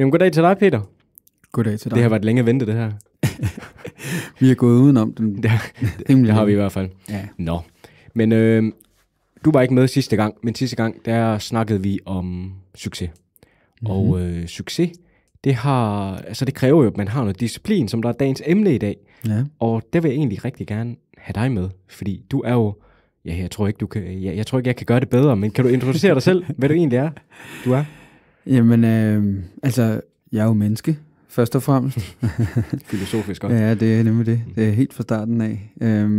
Jamen, goddag til dig, Peter. Goddag til dig. Det har været længe ventet, det her. Vi er gået udenom den. Det har vi i hvert fald. Ja. Nå. Men du var ikke med sidste gang, men sidste gang, der snakkede vi om succes. Mm-hmm. Og succes, det kræver jo, at man har noget disciplin, som der er dagens emne i dag. Ja. Og det vil jeg egentlig rigtig gerne have dig med, fordi du er jo, jeg tror ikke, jeg kan gøre det bedre, men kan du introducere dig selv, hvad du egentlig er, du er? Jamen, jeg er jo menneske, først og fremmest. Filosofisk også. Ja, det er nemlig det. Det er helt fra starten af.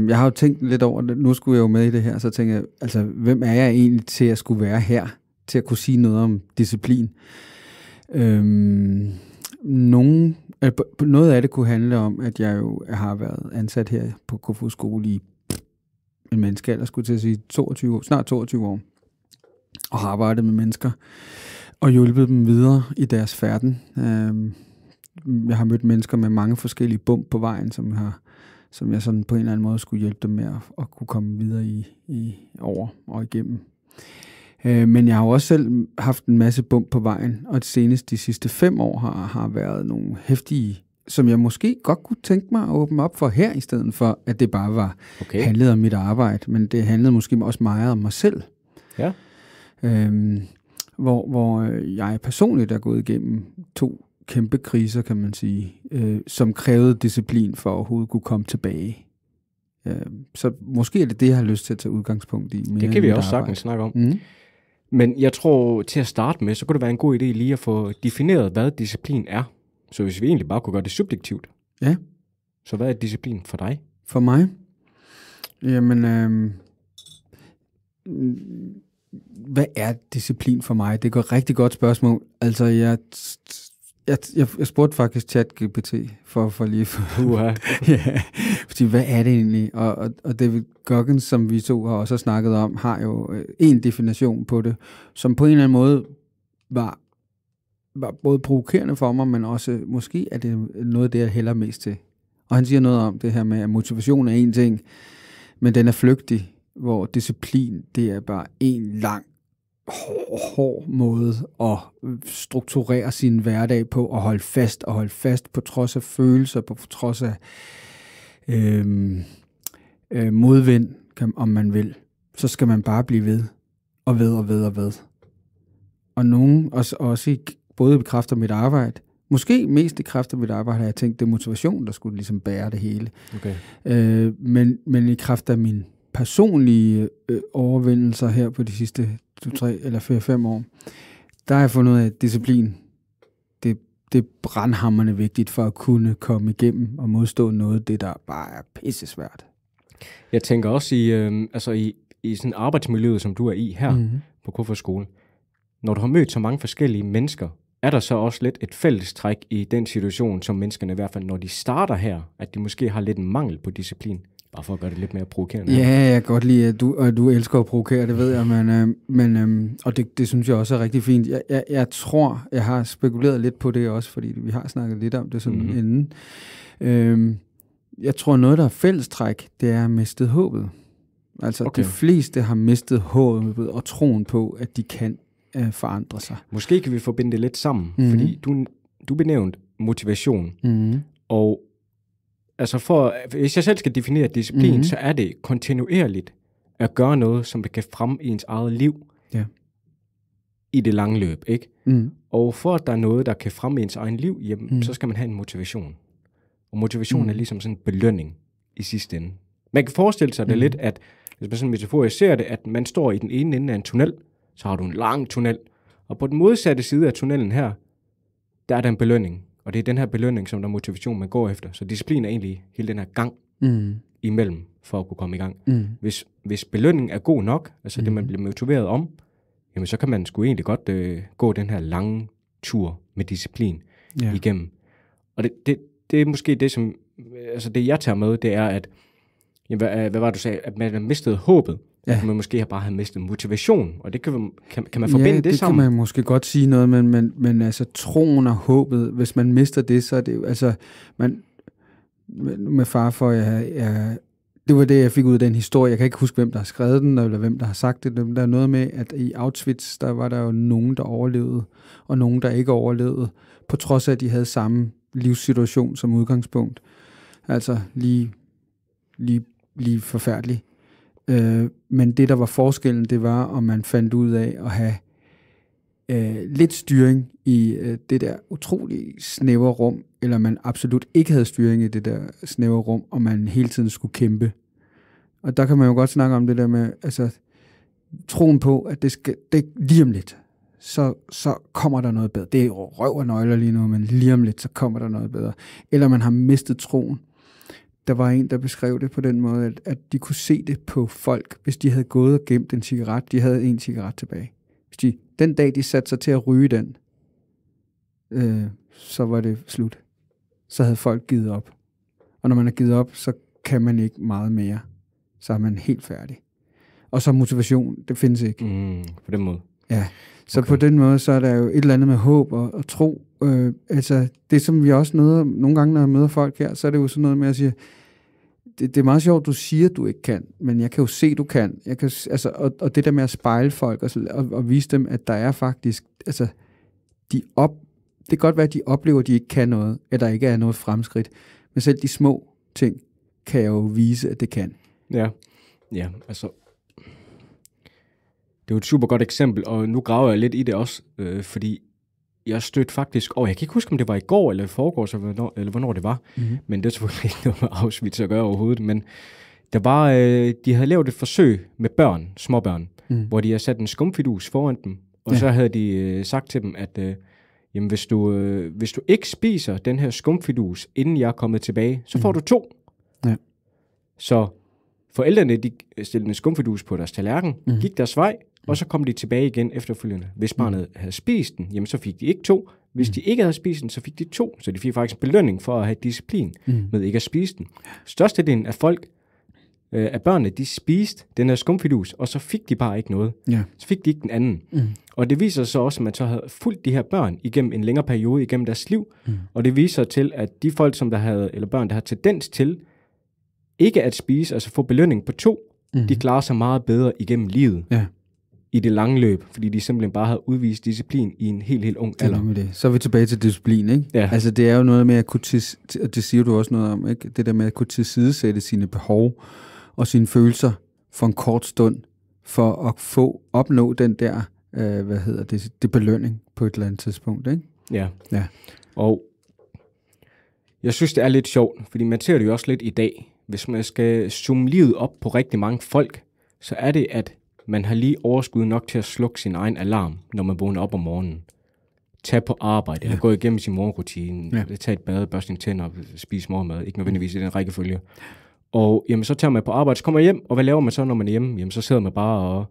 Jeg har jo tænkt lidt over det. Nu skulle jeg jo med i det her, så tænker jeg, altså, hvem er jeg egentlig til at skulle være her, til at kunne sige noget om disciplin? Noget af det kunne handle om, at jeg jo har været ansat her på Kofoeds skole i en menneskealder, skulle til at sige snart 22 år, og har arbejdet med mennesker og hjulpet dem videre i deres færden. Jeg har mødt mennesker med mange forskellige bump på vejen, som jeg sådan på en eller anden måde skulle hjælpe dem med at kunne komme videre i over og igennem. Men jeg har jo også selv haft en masse bump på vejen, og senest de sidste 5 år har været nogle heftige, som jeg måske godt kunne tænke mig at åbne op for her, i stedet for, at det bare handlede om mit arbejde, men det handlede måske også meget om mig selv. Ja. Hvor jeg personligt er gået igennem 2 kæmpe kriser, kan man sige, som krævede disciplin for at overhovedet kunne komme tilbage. Så måske er det, jeg har lyst til at tage udgangspunkt i. Det kan vi også sagtens snakke om. Mm. Men jeg tror, til at starte med, så kunne det være en god idé lige at få defineret, hvad disciplin er. Så hvis vi egentlig bare kunne gøre det subjektivt. Ja. Så hvad er disciplin for dig? For mig? Jamen, hvad er disciplin for mig? Det er et rigtig godt spørgsmål. Altså, jeg spurgte faktisk ChatGPT for lige ja, fordi hvad er det egentlig? Og David Goggins, som vi to har også snakket om, har jo en definition på det, som på en eller anden måde var både provokerende for mig, men også måske er det noget af det, jeg hælder mest til. Og han siger noget om det her med, at motivation er en ting, men den er flygtig, hvor disciplin, det er bare en lang hård måde at strukturere sin hverdag på, og holde fast på trods af følelser, på trods af modvind, om man vil. Så skal man bare blive ved, og ved. Og nogen, også både i kraft af mit arbejde, måske mest i kraft af mit arbejde, har jeg tænkt, det er motivation, der skulle ligesom bære det hele. Okay. Men i kraft af min personlige overvindelser her på de sidste 3 eller 4-5 år, der har jeg fundet ud af, at disciplin, det er brandhamrende vigtigt for at kunne komme igennem og modstå noget, det der bare er pissesvært. Jeg tænker også i sådan arbejdsmiljøet, som du er i her på Kofoeds skole, når du har mødt så mange forskellige mennesker, er der så også lidt et fællestræk i den situation, som menneskerne i hvert fald, når de starter her, at de måske har lidt en mangel på disciplin? Bare for at gøre det lidt mere provokerende. Ja, jeg kan godt lide, at du elsker at provokere, det ved jeg, men og det synes jeg også er rigtig fint. Jeg tror, jeg har spekuleret lidt på det også, fordi vi har snakket lidt om det sådan inden. Jeg tror, noget, der er fællestræk, det er mistet håbet. Altså, de fleste har mistet håbet og troen på, at de kan forandre sig. Måske kan vi forbinde det lidt sammen, fordi du benævnte motivation, og altså hvis jeg selv skal definere disciplin, så er det kontinuerligt at gøre noget, som det kan fremme i ens eget liv i det lange løb, ikke? Og for at der er noget, der kan fremme ens egen liv, så skal man have en motivation. Og motivation er ligesom sådan en belønning i sidste ende. Man kan forestille sig det lidt, at hvis man sådan metaforisk ser det, at man står i den ene ende af en tunnel, så har du en lang tunnel, og på den modsatte side af tunnelen her, der er der en belønning. Og det er den her belønning, som der er motivation, man går efter. Så disciplin er egentlig hele den her gang imellem, for at kunne komme i gang. Hvis belønningen er god nok, altså det, man bliver motiveret om, jamen så kan man sgu egentlig godt gå den her lange tur med disciplin igennem. Og det er måske det, som, altså det jeg tager med, det er, at, jamen, hvad var det, du sagde, at man har mistet håbet. Ja. At man måske bare har mistet motivation, og det kan man forbinde det sammen? Ja, det kan man måske godt sige noget, men altså troen og håbet, hvis man mister det, så er det jo, altså, med far for, at jeg Det var det, jeg fik ud af den historie. Jeg kan ikke huske, hvem der har skrevet den, eller hvem der har sagt det. Der er noget med, at i Auschwitz, der var der jo nogen, der overlevede, og nogen, der ikke overlevede, på trods af, at de havde samme livssituation som udgangspunkt. Altså lige forfærdelig. Men det, der var forskellen, det var, om man fandt ud af at have lidt styring i det der utrolig snævre rum, eller man absolut ikke havde styring i det der snævre rum, og man hele tiden skulle kæmpe. Og der kan man jo godt snakke om det der med, altså, troen på, at det lige om lidt, så kommer der noget bedre. Det er røv og nøgler lige nu, men lige om lidt, så kommer der noget bedre. Eller man har mistet troen. Der var en, der beskrev det på den måde, at de kunne se det på folk, hvis de havde gået og gemt en cigaret. De havde en cigaret tilbage. Hvis den dag, de satte sig til at ryge den, så var det slut. Så havde folk givet op. Og når man har givet op, så kan man ikke meget mere. Så er man helt færdig. Og så motivation, det findes ikke. På den måde. Ja, så okay. På den måde, så er der jo et eller andet med håb og tro. Altså, det som vi også nogle gange, når jeg møder folk her, så er det jo sådan noget med at sige, det er meget sjovt, du siger, du ikke kan, men jeg kan jo se, du kan. Jeg kan og det der med at spejle folk og vise dem, at der er faktisk, altså, det kan godt være, at de oplever, at de ikke kan noget, eller der ikke er noget fremskridt, men selv de små ting kan jeg jo vise, at det kan. Ja, altså, det er jo et super godt eksempel, og nu graver jeg lidt i det også, fordi jeg stødte faktisk over, jeg kan ikke huske, om det var i går eller i forgårs, eller hvornår det var, men det er selvfølgelig ikke noget med Auschwitz at gøre overhovedet, men der var, de havde lavet et forsøg med børn, småbørn, hvor de havde sat en skumfidus foran dem, og så havde de sagt til dem, at jamen, hvis du ikke spiser den her skumfidus, inden jeg er kommet tilbage, så får du 2. Ja. Så forældrene, de stillede en skumfidus på deres tallerken, gik deres vej, og så kom de tilbage igen efterfølgende. Hvis barnet havde spist den, jamen så fik de ikke 2. Hvis de ikke havde spist den, så fik de 2. Så de fik faktisk en belønning for at have disciplin med ikke at spise den. Størstedelen af af børnene, de spiste den her skumfidus, og så fik de bare ikke noget. Ja. Så fik de ikke den anden. Og det viser så også, at man så havde fulgt de her børn igennem en længere periode igennem deres liv. Og det viser til, at de folk, eller børn, der har tendens til ikke at spise, altså få belønning på 2, de klarer sig meget bedre igennem livet. Ja. I det lange løb, fordi de simpelthen bare havde udvist disciplin i en helt ung alder. Det. Så er vi tilbage til disciplin, ikke? Ja. Altså det er jo noget med at kunne, og det siger du også noget om, ikke? Det der med at kunne tilsidesætte sine behov og sine følelser for en kort stund, for at opnå den der, det belønning på et eller andet tidspunkt, ikke? Ja. Og jeg synes, det er lidt sjovt, fordi man ser det jo også lidt i dag. Hvis man skal zoome livet op på rigtig mange folk, så er det, at man har lige overskud nok til at slukke sin egen alarm, når man vågner op om morgenen. Tag på arbejde, eller gå igennem sin morgenrutine, tage et bad, børste sine tænder, spise morgenmad, ikke nødvendigvis i den rækkefølge. Og jamen, så tager man på arbejde, så kommer man hjem, og hvad laver man så, når man er hjemme? Jamen, så sidder man bare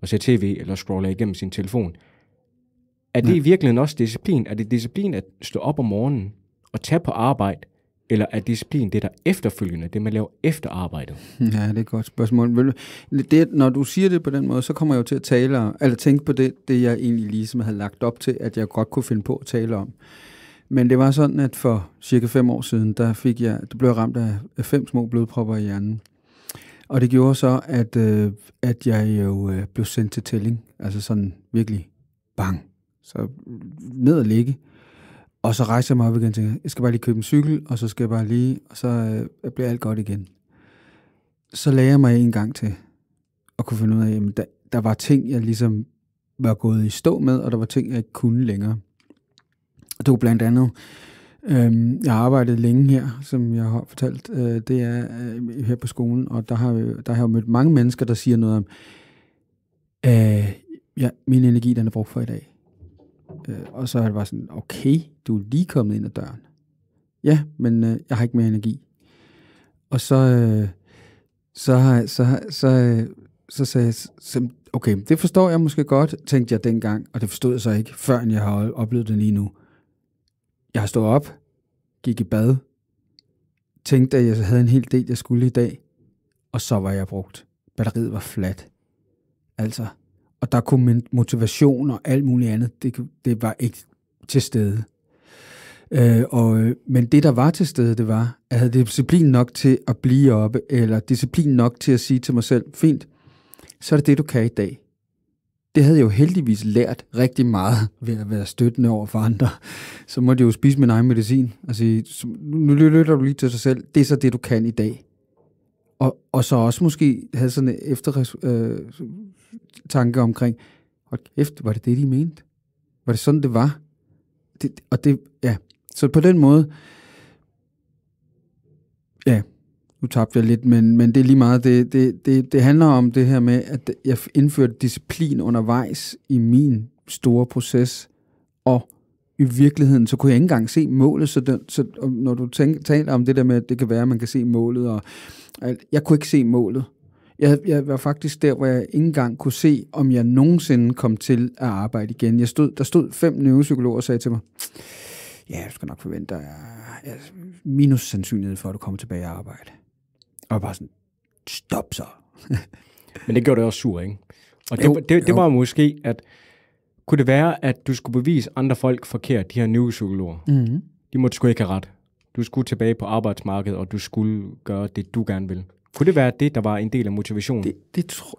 og ser tv, eller scroller igennem sin telefon. Er det i virkeligheden også disciplin? Er det disciplin at stå op om morgenen og tage på arbejde, eller er disciplin det, der efterfølgende, det man laver efter arbejdet? Ja, det er et godt spørgsmål. Når du siger det på den måde, så kommer jeg jo til at tænke på det jeg egentlig ligesom havde lagt op til, at jeg godt kunne finde på at tale om. Men det var sådan, at for cirka 5 år siden, der blev jeg ramt af 5 små blodpropper i hjernen. Og det gjorde så, at jeg jo blev sendt til tælling. Altså sådan virkelig bang. Så ned og ligge. Og så rejser jeg mig op igen og tænker, jeg skal bare lige købe en cykel, og så skal jeg bare lige, og så bliver alt godt igen. Så lagde jeg mig en gang til, og kunne finde ud af, at der var ting, jeg ligesom var gået i stå med, og der var ting, jeg ikke kunne længere. Og det var blandt andet, jeg har arbejdet længe her, som jeg har fortalt, det er her på skolen, og der har jeg mødt mange mennesker, der siger noget om, min energi, den er brugt for i dag. Og så er det bare sådan, okay, du er lige kommet ind ad døren. Ja, men jeg har ikke mere energi. Og så sagde jeg, okay, det forstår jeg måske godt, tænkte jeg dengang, og det forstod jeg så ikke, før jeg har oplevet det lige nu. Jeg har stået op, gik i bad, tænkte, at jeg havde en hel del, jeg skulle i dag, og så var jeg brugt. Batteriet var fladt. Altså, og der kunne min motivation og alt muligt andet, det var ikke til stede. Men det, der var til stede, det var, at jeg havde disciplin nok til at blive oppe, eller disciplin nok til at sige til mig selv, fint, så er det det, du kan i dag. Det havde jeg jo heldigvis lært rigtig meget ved at være støttende over for andre. Så måtte jeg jo spise min egen medicin og sige, nu lytter du lige til dig selv, det er så det, du kan i dag. Og så også måske havde sådan en tanke omkring, hold kæft, var det det, de mente? Var det sådan, det var? Så på den måde, ja, nu tabte jeg lidt, men det er lige meget, det handler om det her med, at jeg indførte disciplin undervejs i min store proces, og i virkeligheden, så kunne jeg ikke engang se målet, så når du taler om det der med, at det kan være, at man kan se målet, og jeg kunne ikke se målet. Jeg var faktisk der, hvor jeg ikke engang kunne se, om jeg nogensinde kom til at arbejde igen. Der stod 5 neuropsykologer og sagde til mig, ja, du skal nok forvente minus sandsynlighed for, at du kommer tilbage og arbejde. Og jeg bare sådan, stop så. Men det gjorde det også sur, ikke? Og det var måske, at kunne det være, at du skulle bevise andre folk forkert, de her neuropsykologer? Mm-hmm. De måtte sgu ikke have ret. Du skulle tilbage på arbejdsmarkedet, og du skulle gøre det, du gerne vil. Kunne det være det, der var en del af motivationen?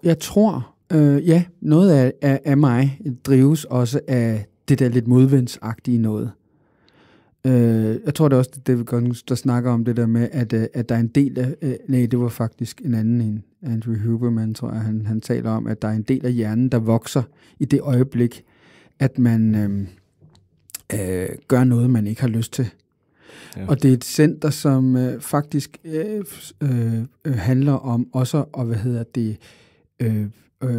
Jeg tror, ja, noget af mig drives også af det der lidt modvindsagtige noget. Jeg tror det er også David Goggins, der snakker om det der med, at der er en del af, det var faktisk en anden en, Andrew Huberman, tror jeg, han taler om, at der er en del af hjernen, der vokser i det øjeblik, at man gør noget, man ikke har lyst til. Ja. Og det er et center, som faktisk handler om også at,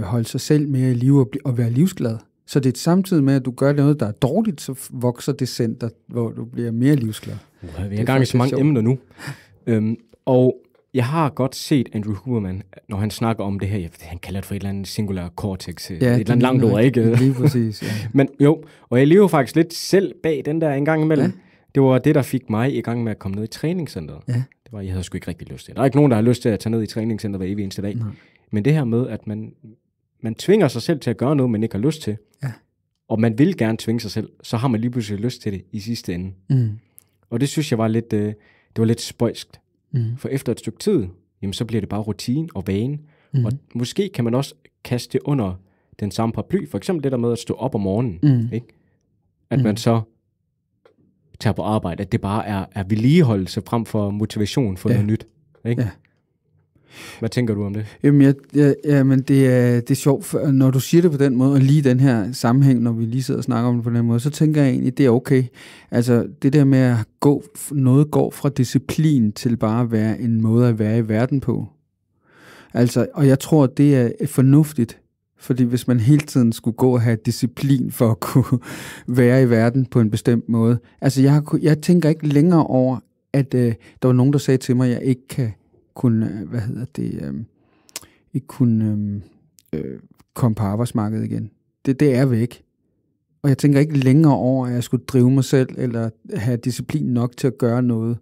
holde sig selv mere i live og være livsglad. Så det er samtidig med, at du gør noget, der er dårligt, så vokser det center, hvor du bliver mere livsglad. Vi er i gang i så mange emner nu. Og jeg har godt set Andrew Huberman, når han snakker om det her, han kalder det for et eller andet singular cortex, et eller andet langt ord, ikke? Lige præcis, ja. Men jo, og jeg lever faktisk lidt selv bag den der en gang imellem. Ja. Det var det, der fik mig i gang med at komme ned i træningscenteret. Ja. Det var, jeg havde sgu ikke rigtig lyst til. Der er ikke nogen, der har lyst til at tage ned i træningscenteret hver evig eneste dag. Nej. Men det her med, at man tvinger sig selv til at gøre noget, man ikke har lyst til, og man vil gerne tvinge sig selv, så har man lige pludselig lyst til det i sidste ende. Mm. Og det synes jeg var lidt, det var lidt spøjskt. Mm. For efter et stykke tid, jamen, så bliver det bare rutine og vane. Mm. Og måske kan man også kaste det under den samme paraply. For eksempel det der med at stå op om morgenen. Ikke? At man så tager på arbejde, at det bare er vedligeholdelse frem for motivation for noget nyt. Ikke? Ja. Hvad tænker du om det? Jamen det er sjovt, når du siger det på den måde, og lige den her sammenhæng, når vi lige sidder og snakker om det på den måde, så tænker jeg egentlig, det er okay. Altså det der med at noget går fra disciplin til bare at være en måde at være i verden på. Altså, og jeg tror, det er fornuftigt, fordi hvis man hele tiden skulle gå og have disciplin for at kunne være i verden på en bestemt måde. Altså jeg tænker ikke længere over, at der var nogen, der sagde til mig, at jeg ikke kunne, komme på arbejdsmarkedet igen. Det er væk. Og jeg tænker ikke længere over, at jeg skulle drive mig selv, eller have disciplin nok til at gøre noget.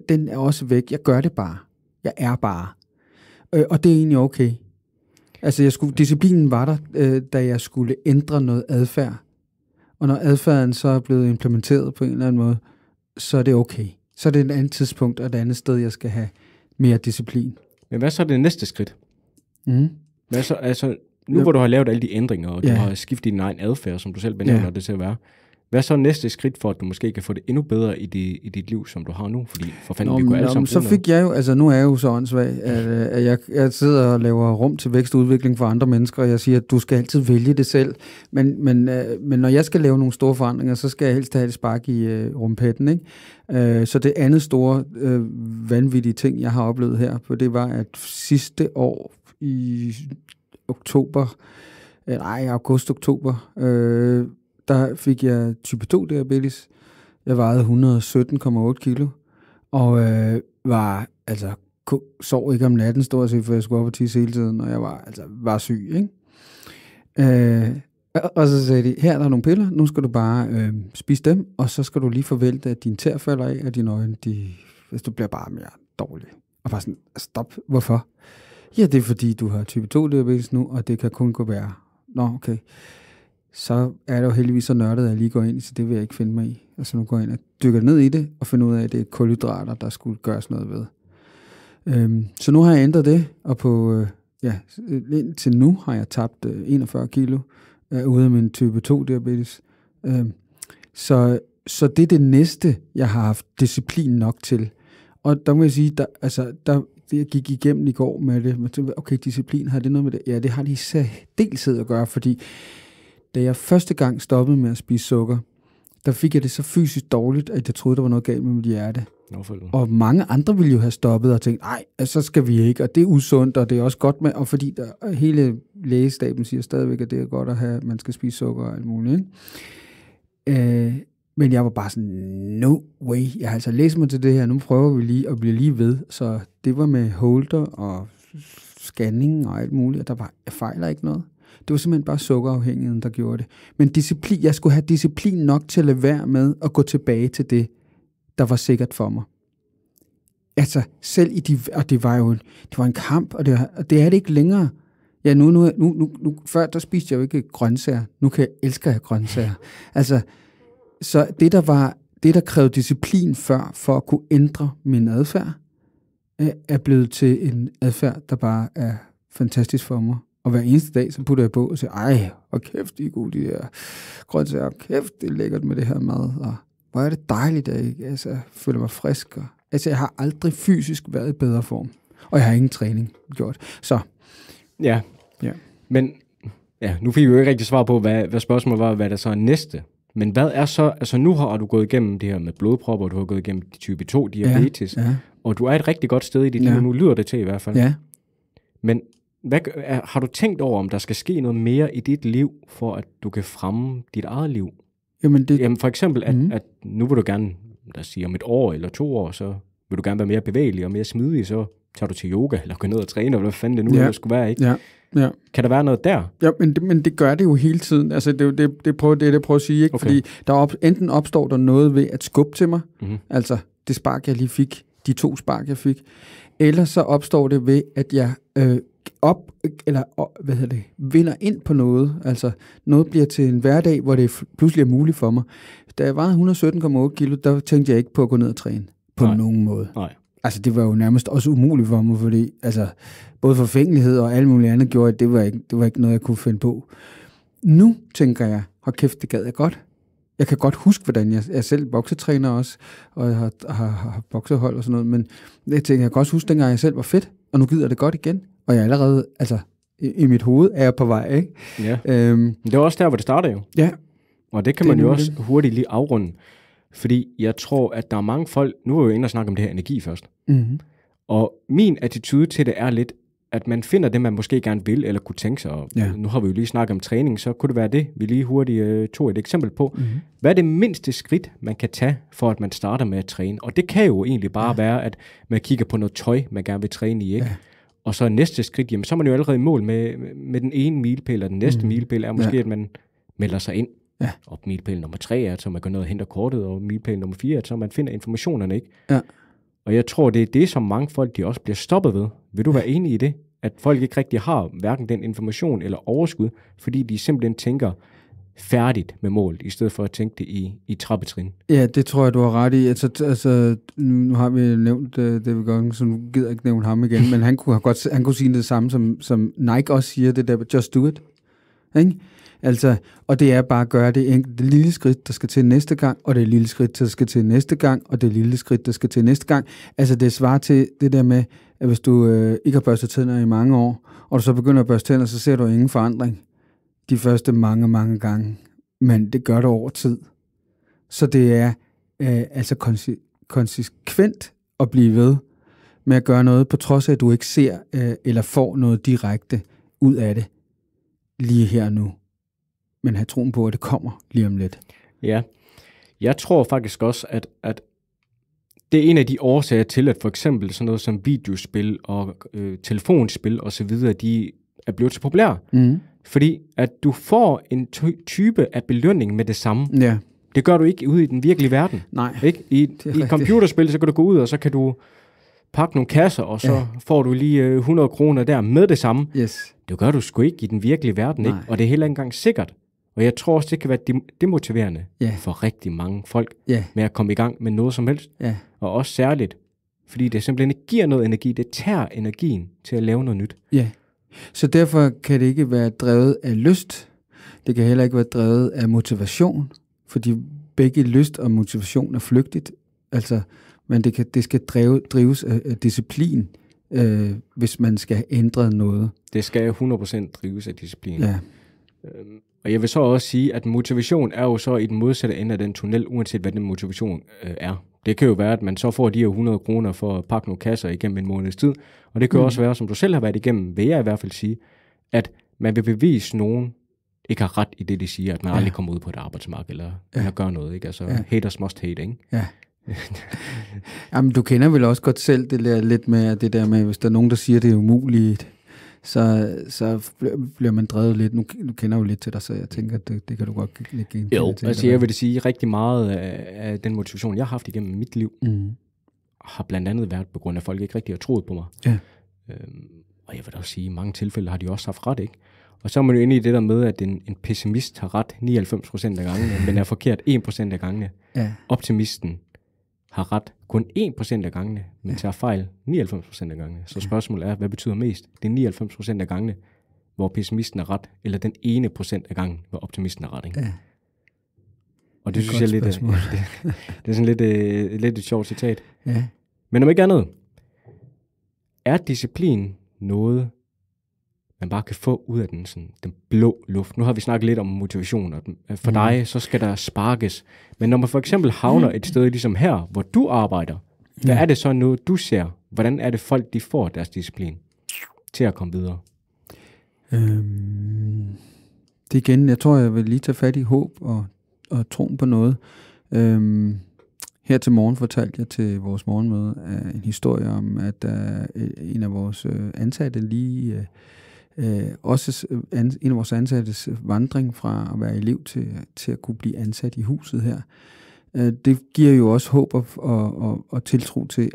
Den er også væk. Jeg gør det bare. Jeg er bare. Og det er egentlig okay. Altså, disciplinen var der, da jeg skulle ændre noget adfærd. Og når adfærden så er blevet implementeret på en eller anden måde, så er det okay. Så er det et andet tidspunkt og et andet sted, jeg skal have mere disciplin. Men hvad så er det næste skridt? Hvad så, altså, nu hvor du har lavet alle de ændringer, og du har skiftet din egen adfærd, som du selv benævner det til at være, hvad så næste skridt for, at du måske kan få det endnu bedre i dit liv, som du har nu? Fordi for fanden, vi går alle sammen så fik jeg jo, altså nu er jeg jo så åndssvag, at jeg sidder og laver rum til vækst og udvikling for andre mennesker, og jeg siger, at du skal altid vælge det selv. Men når jeg skal lave nogle store forandringer, så skal jeg helst have et spark i rumpetten, ikke? Så det andet store, vanvittige ting, jeg har oplevet her, for det var, at sidste år i august-oktober, der fik jeg type 2 diabetes. Jeg vejede 117,8 kilo, og sov ikke om natten stort set, for jeg skulle op og tisse hele tiden, og jeg var syg, ikke? Og så sagde de, her er der nogle piller, nu skal du bare spise dem, og så skal du lige forvente, at din tær falder af, og dine øjne, hvis du bliver bare mere dårlig. Og bare sådan, stop, hvorfor? Ja, det er fordi, du har type 2 diabetes nu, og det kan kun gå værre. Nå, okay. Så er det jo heldigvis så nørdet, at jeg lige går ind, så det vil jeg ikke finde mig i. Altså nu går jeg ind og dykker ned i det, og finder ud af, at det er kulhydrater, der skulle gøres noget ved. Så nu har jeg ændret det, og på, indtil nu har jeg tabt 41 kilo ude af min type 2-diabetes. Så det er det næste, jeg har haft disciplin nok til. Og der må jeg sige, jeg gik igennem i går med det. Man tænkte, okay, disciplin, har det noget med det? Ja, det har de særdeleshed at gøre, fordi da jeg første gang stoppede med at spise sukker, der fik jeg det så fysisk dårligt, at jeg troede, der var noget galt med mit hjerte. Og mange andre ville jo have stoppet og tænkt, nej, så skal vi ikke, og det er usundt, og det er også godt med, og fordi hele lægestaben siger stadigvæk, at det er godt at have, man skal spise sukker og alt muligt. Ikke? Men jeg var bare sådan, no way, jeg har altså læst mig til det her, nu prøver vi lige at blive lige ved. Så det var med holder og scanning og alt muligt, og jeg fejler ikke noget. Det var simpelthen bare sukkerafhængigheden, der gjorde det. Men disciplin, jeg skulle have disciplin nok til at lade være med at gå tilbage til det, der var sikkert for mig. Altså, selv i og det var en kamp, og det er det ikke længere. Ja, nu før der spiste jeg jo ikke grøntsager. Nu elsker jeg grøntsager. Altså, så det der krævede disciplin før, for at kunne ændre min adfærd, er blevet til en adfærd, der bare er fantastisk for mig. Og hver eneste dag, så putter jeg på og siger, ej, og kæft, de er gode, de der grøntsager. Kæft, det er lækkert med det her mad. Og hvor er det dejligt, at jeg føler mig frisk. Og, jeg har aldrig fysisk været i bedre form. Og jeg har ingen træning gjort. Så. Ja. Men nu fik vi jo ikke rigtig svar på, hvad spørgsmålet var, hvad der så er næste. Men hvad er så, altså nu har du gået igennem det her med blodpropper, du har gået igennem type 2 diabetes, og du er et rigtig godt sted i dit liv, nu lyder det til i hvert fald. Ja. Men har du tænkt over, om der skal ske noget mere i dit liv, for at du kan fremme dit eget liv? Jamen for eksempel, at nu vil du gerne, lad os sige om 1 år eller 2 år, så vil du gerne være mere bevægelig og mere smidig, så tager du til yoga, eller går ned og træner, eller hvad fanden det nu skulle være, ikke? Ja. Kan der være noget der? Ja, men det gør det jo hele tiden. Altså, det prøver jeg at sige, ikke? Okay. Fordi enten opstår der noget ved at skubbe til mig, altså det spark, jeg lige fik, de 2 spark, jeg fik, eller så opstår det ved, at jeg vinder ind på noget. Altså, noget bliver til en hverdag, hvor det pludselig er muligt for mig. Da jeg vejede 117,8 kilo, der tænkte jeg ikke på at gå ned og træne. På nogen måde. Nej. Altså, det var jo nærmest også umuligt for mig, fordi altså, både forfængelighed og alt muligt andet gjorde, at det var ikke noget, jeg kunne finde på. Nu tænker jeg, hold kæft, det gad jeg godt. Jeg kan godt huske, hvordan jeg er selv boksetræner også, og jeg har boksehold og sådan noget, men jeg tænker, jeg kan også huske, dengang jeg selv var fedt, og nu gider jeg det godt igen. Og jeg er allerede, altså, i mit hoved er jeg på vej, ikke? Ja. Det var også der, hvor det startede jo. Ja. Og det kan man jo også hurtigt lige afrunde. Fordi jeg tror, at der er mange folk, nu er jeg jo inde og snakke om det her energi først. Mm-hmm. Og min attitude til det er lidt, at man finder det, man måske gerne vil, eller kunne tænke sig. Nu har vi jo lige snakket om træning, så kunne det være det, vi lige hurtigt tog et eksempel på. Mm-hmm. Hvad er det mindste skridt, man kan tage, for at man starter med at træne? Og det kan jo egentlig bare være, at man kigger på noget tøj, man gerne vil træne i, ikke? Ja. Og så næste skridt, jamen så er man jo allerede i mål med den ene milepæl, og den næste milepæl er måske, at man melder sig ind. Ja. Og milepæl nummer 3 er, så man går ned og henter kortet, og milepæl nummer 4 er, så man finder informationerne, ikke? Ja. Og jeg tror, det er det, som mange folk, de også bliver stoppet ved. Vil du være enig i det? At folk ikke rigtig har hverken den information eller overskud, fordi de simpelthen tænker færdigt med målet, i stedet for at tænke det i trappetrin. Ja, det tror jeg, du har ret i. Altså nu har vi nævnt David Goggins, så nu gider jeg ikke nævne ham igen, men han kunne sige det samme, som Nike også siger, det der, just do it. Ikke? Altså, og det er bare at gøre det lille skridt, der skal til næste gang, og det lille skridt, der skal til næste gang, og det lille skridt, der skal til næste gang. Altså, det svarer til det der med, at hvis du ikke har børstet tænder i mange år, og du så begynder at børste tænder, så ser du ingen forandring de første mange gange. Men det gør du over tid. Så det er konsekvent at blive ved med at gøre noget, på trods af, at du ikke ser eller får noget direkte ud af det lige her nu. Men have troen på, at det kommer lige om lidt. Ja, jeg tror faktisk også, at det er en af de årsager til, at for eksempel sådan noget som videospil og telefonspil og så videre, de er blevet så populære. Mm. Fordi at du får en type af belønning med det samme. Ja. Det gør du ikke ude i den virkelige verden. Nej. Ikke? I computerspil, så kan du gå ud, og så kan du pakke nogle kasser, og så får du lige 100 kroner der med det samme. Yes. Det gør du sgu ikke i den virkelige verden, ikke? Og det er heller ikke engang sikkert. Og jeg tror også, det kan være demotiverende for rigtig mange folk med at komme i gang med noget som helst. Og også særligt, fordi det simpelthen ikke giver noget energi. Det tager energien til at lave noget nyt. Ja, så derfor kan det ikke være drevet af lyst. Det kan heller ikke være drevet af motivation, fordi begge lyst og motivation er flygtigt. Altså, men det skal drives af disciplin, hvis man skal ændre noget. Det skal 100% drives af disciplin. Ja. Og jeg vil så også sige, at motivation er jo så i den modsatte ende af den tunnel, uanset hvad den motivation er. Det kan jo være, at man så får de her 100 kroner for at pakke nogle kasser igennem en måneds tid. Og det kan også være, som du selv har været igennem, vil jeg i hvert fald sige, at man vil bevise nogen ikke har ret i det, de siger, at man aldrig kommer ud på et arbejdsmarked, eller gør noget, ikke? Altså, haters must hate, ikke? Ja. Jamen, du kender vel også godt selv det der lidt med, det der med, hvis der er nogen, der siger, det er umuligt, så bliver man drevet lidt. Nu kender jeg jo lidt til dig, så jeg tænker, at det kan du godt lægge ind til. Jo, altså jeg vil sige, rigtig meget af den motivation, jeg har haft igennem mit liv, har blandt andet været på grund af, at folk ikke rigtig har troet på mig. Ja. Og jeg vil da også sige, i mange tilfælde har de også haft ret, ikke? Og så er man jo inde i det der med, at en pessimist har ret 99% af gangene, men er forkert 1% af gangene. Ja. Optimisten har ret kun 1% af gangene, men tager fejl 99% af gangene. Så spørgsmålet er, hvad betyder mest? Det er 99% af gangene, hvor pessimisten er ret, eller den ene procent af gangen, hvor optimisten er ret. Ikke? Ja. Og det synes jeg lidt, det er sådan lidt et sjovt citat. Ja. Men om ikke andet, er disciplin noget, man bare kan få ud af den blå luft? Nu har vi snakket lidt om motivation, og for dig, så skal der sparkes. Men når man for eksempel havner et sted ligesom her, hvor du arbejder, hvad er det så noget, du ser? Hvordan er det folk, de får deres disciplin til at komme videre? Det igen, jeg tror, jeg vil lige tage fat i håb og troen på noget. Her til morgen fortalte jeg til vores morgenmøde en historie om, at en af vores ansatte lige... også en af vores ansattes vandring fra at være elev til at kunne blive ansat i huset her. Det giver jo også håb og tiltro til,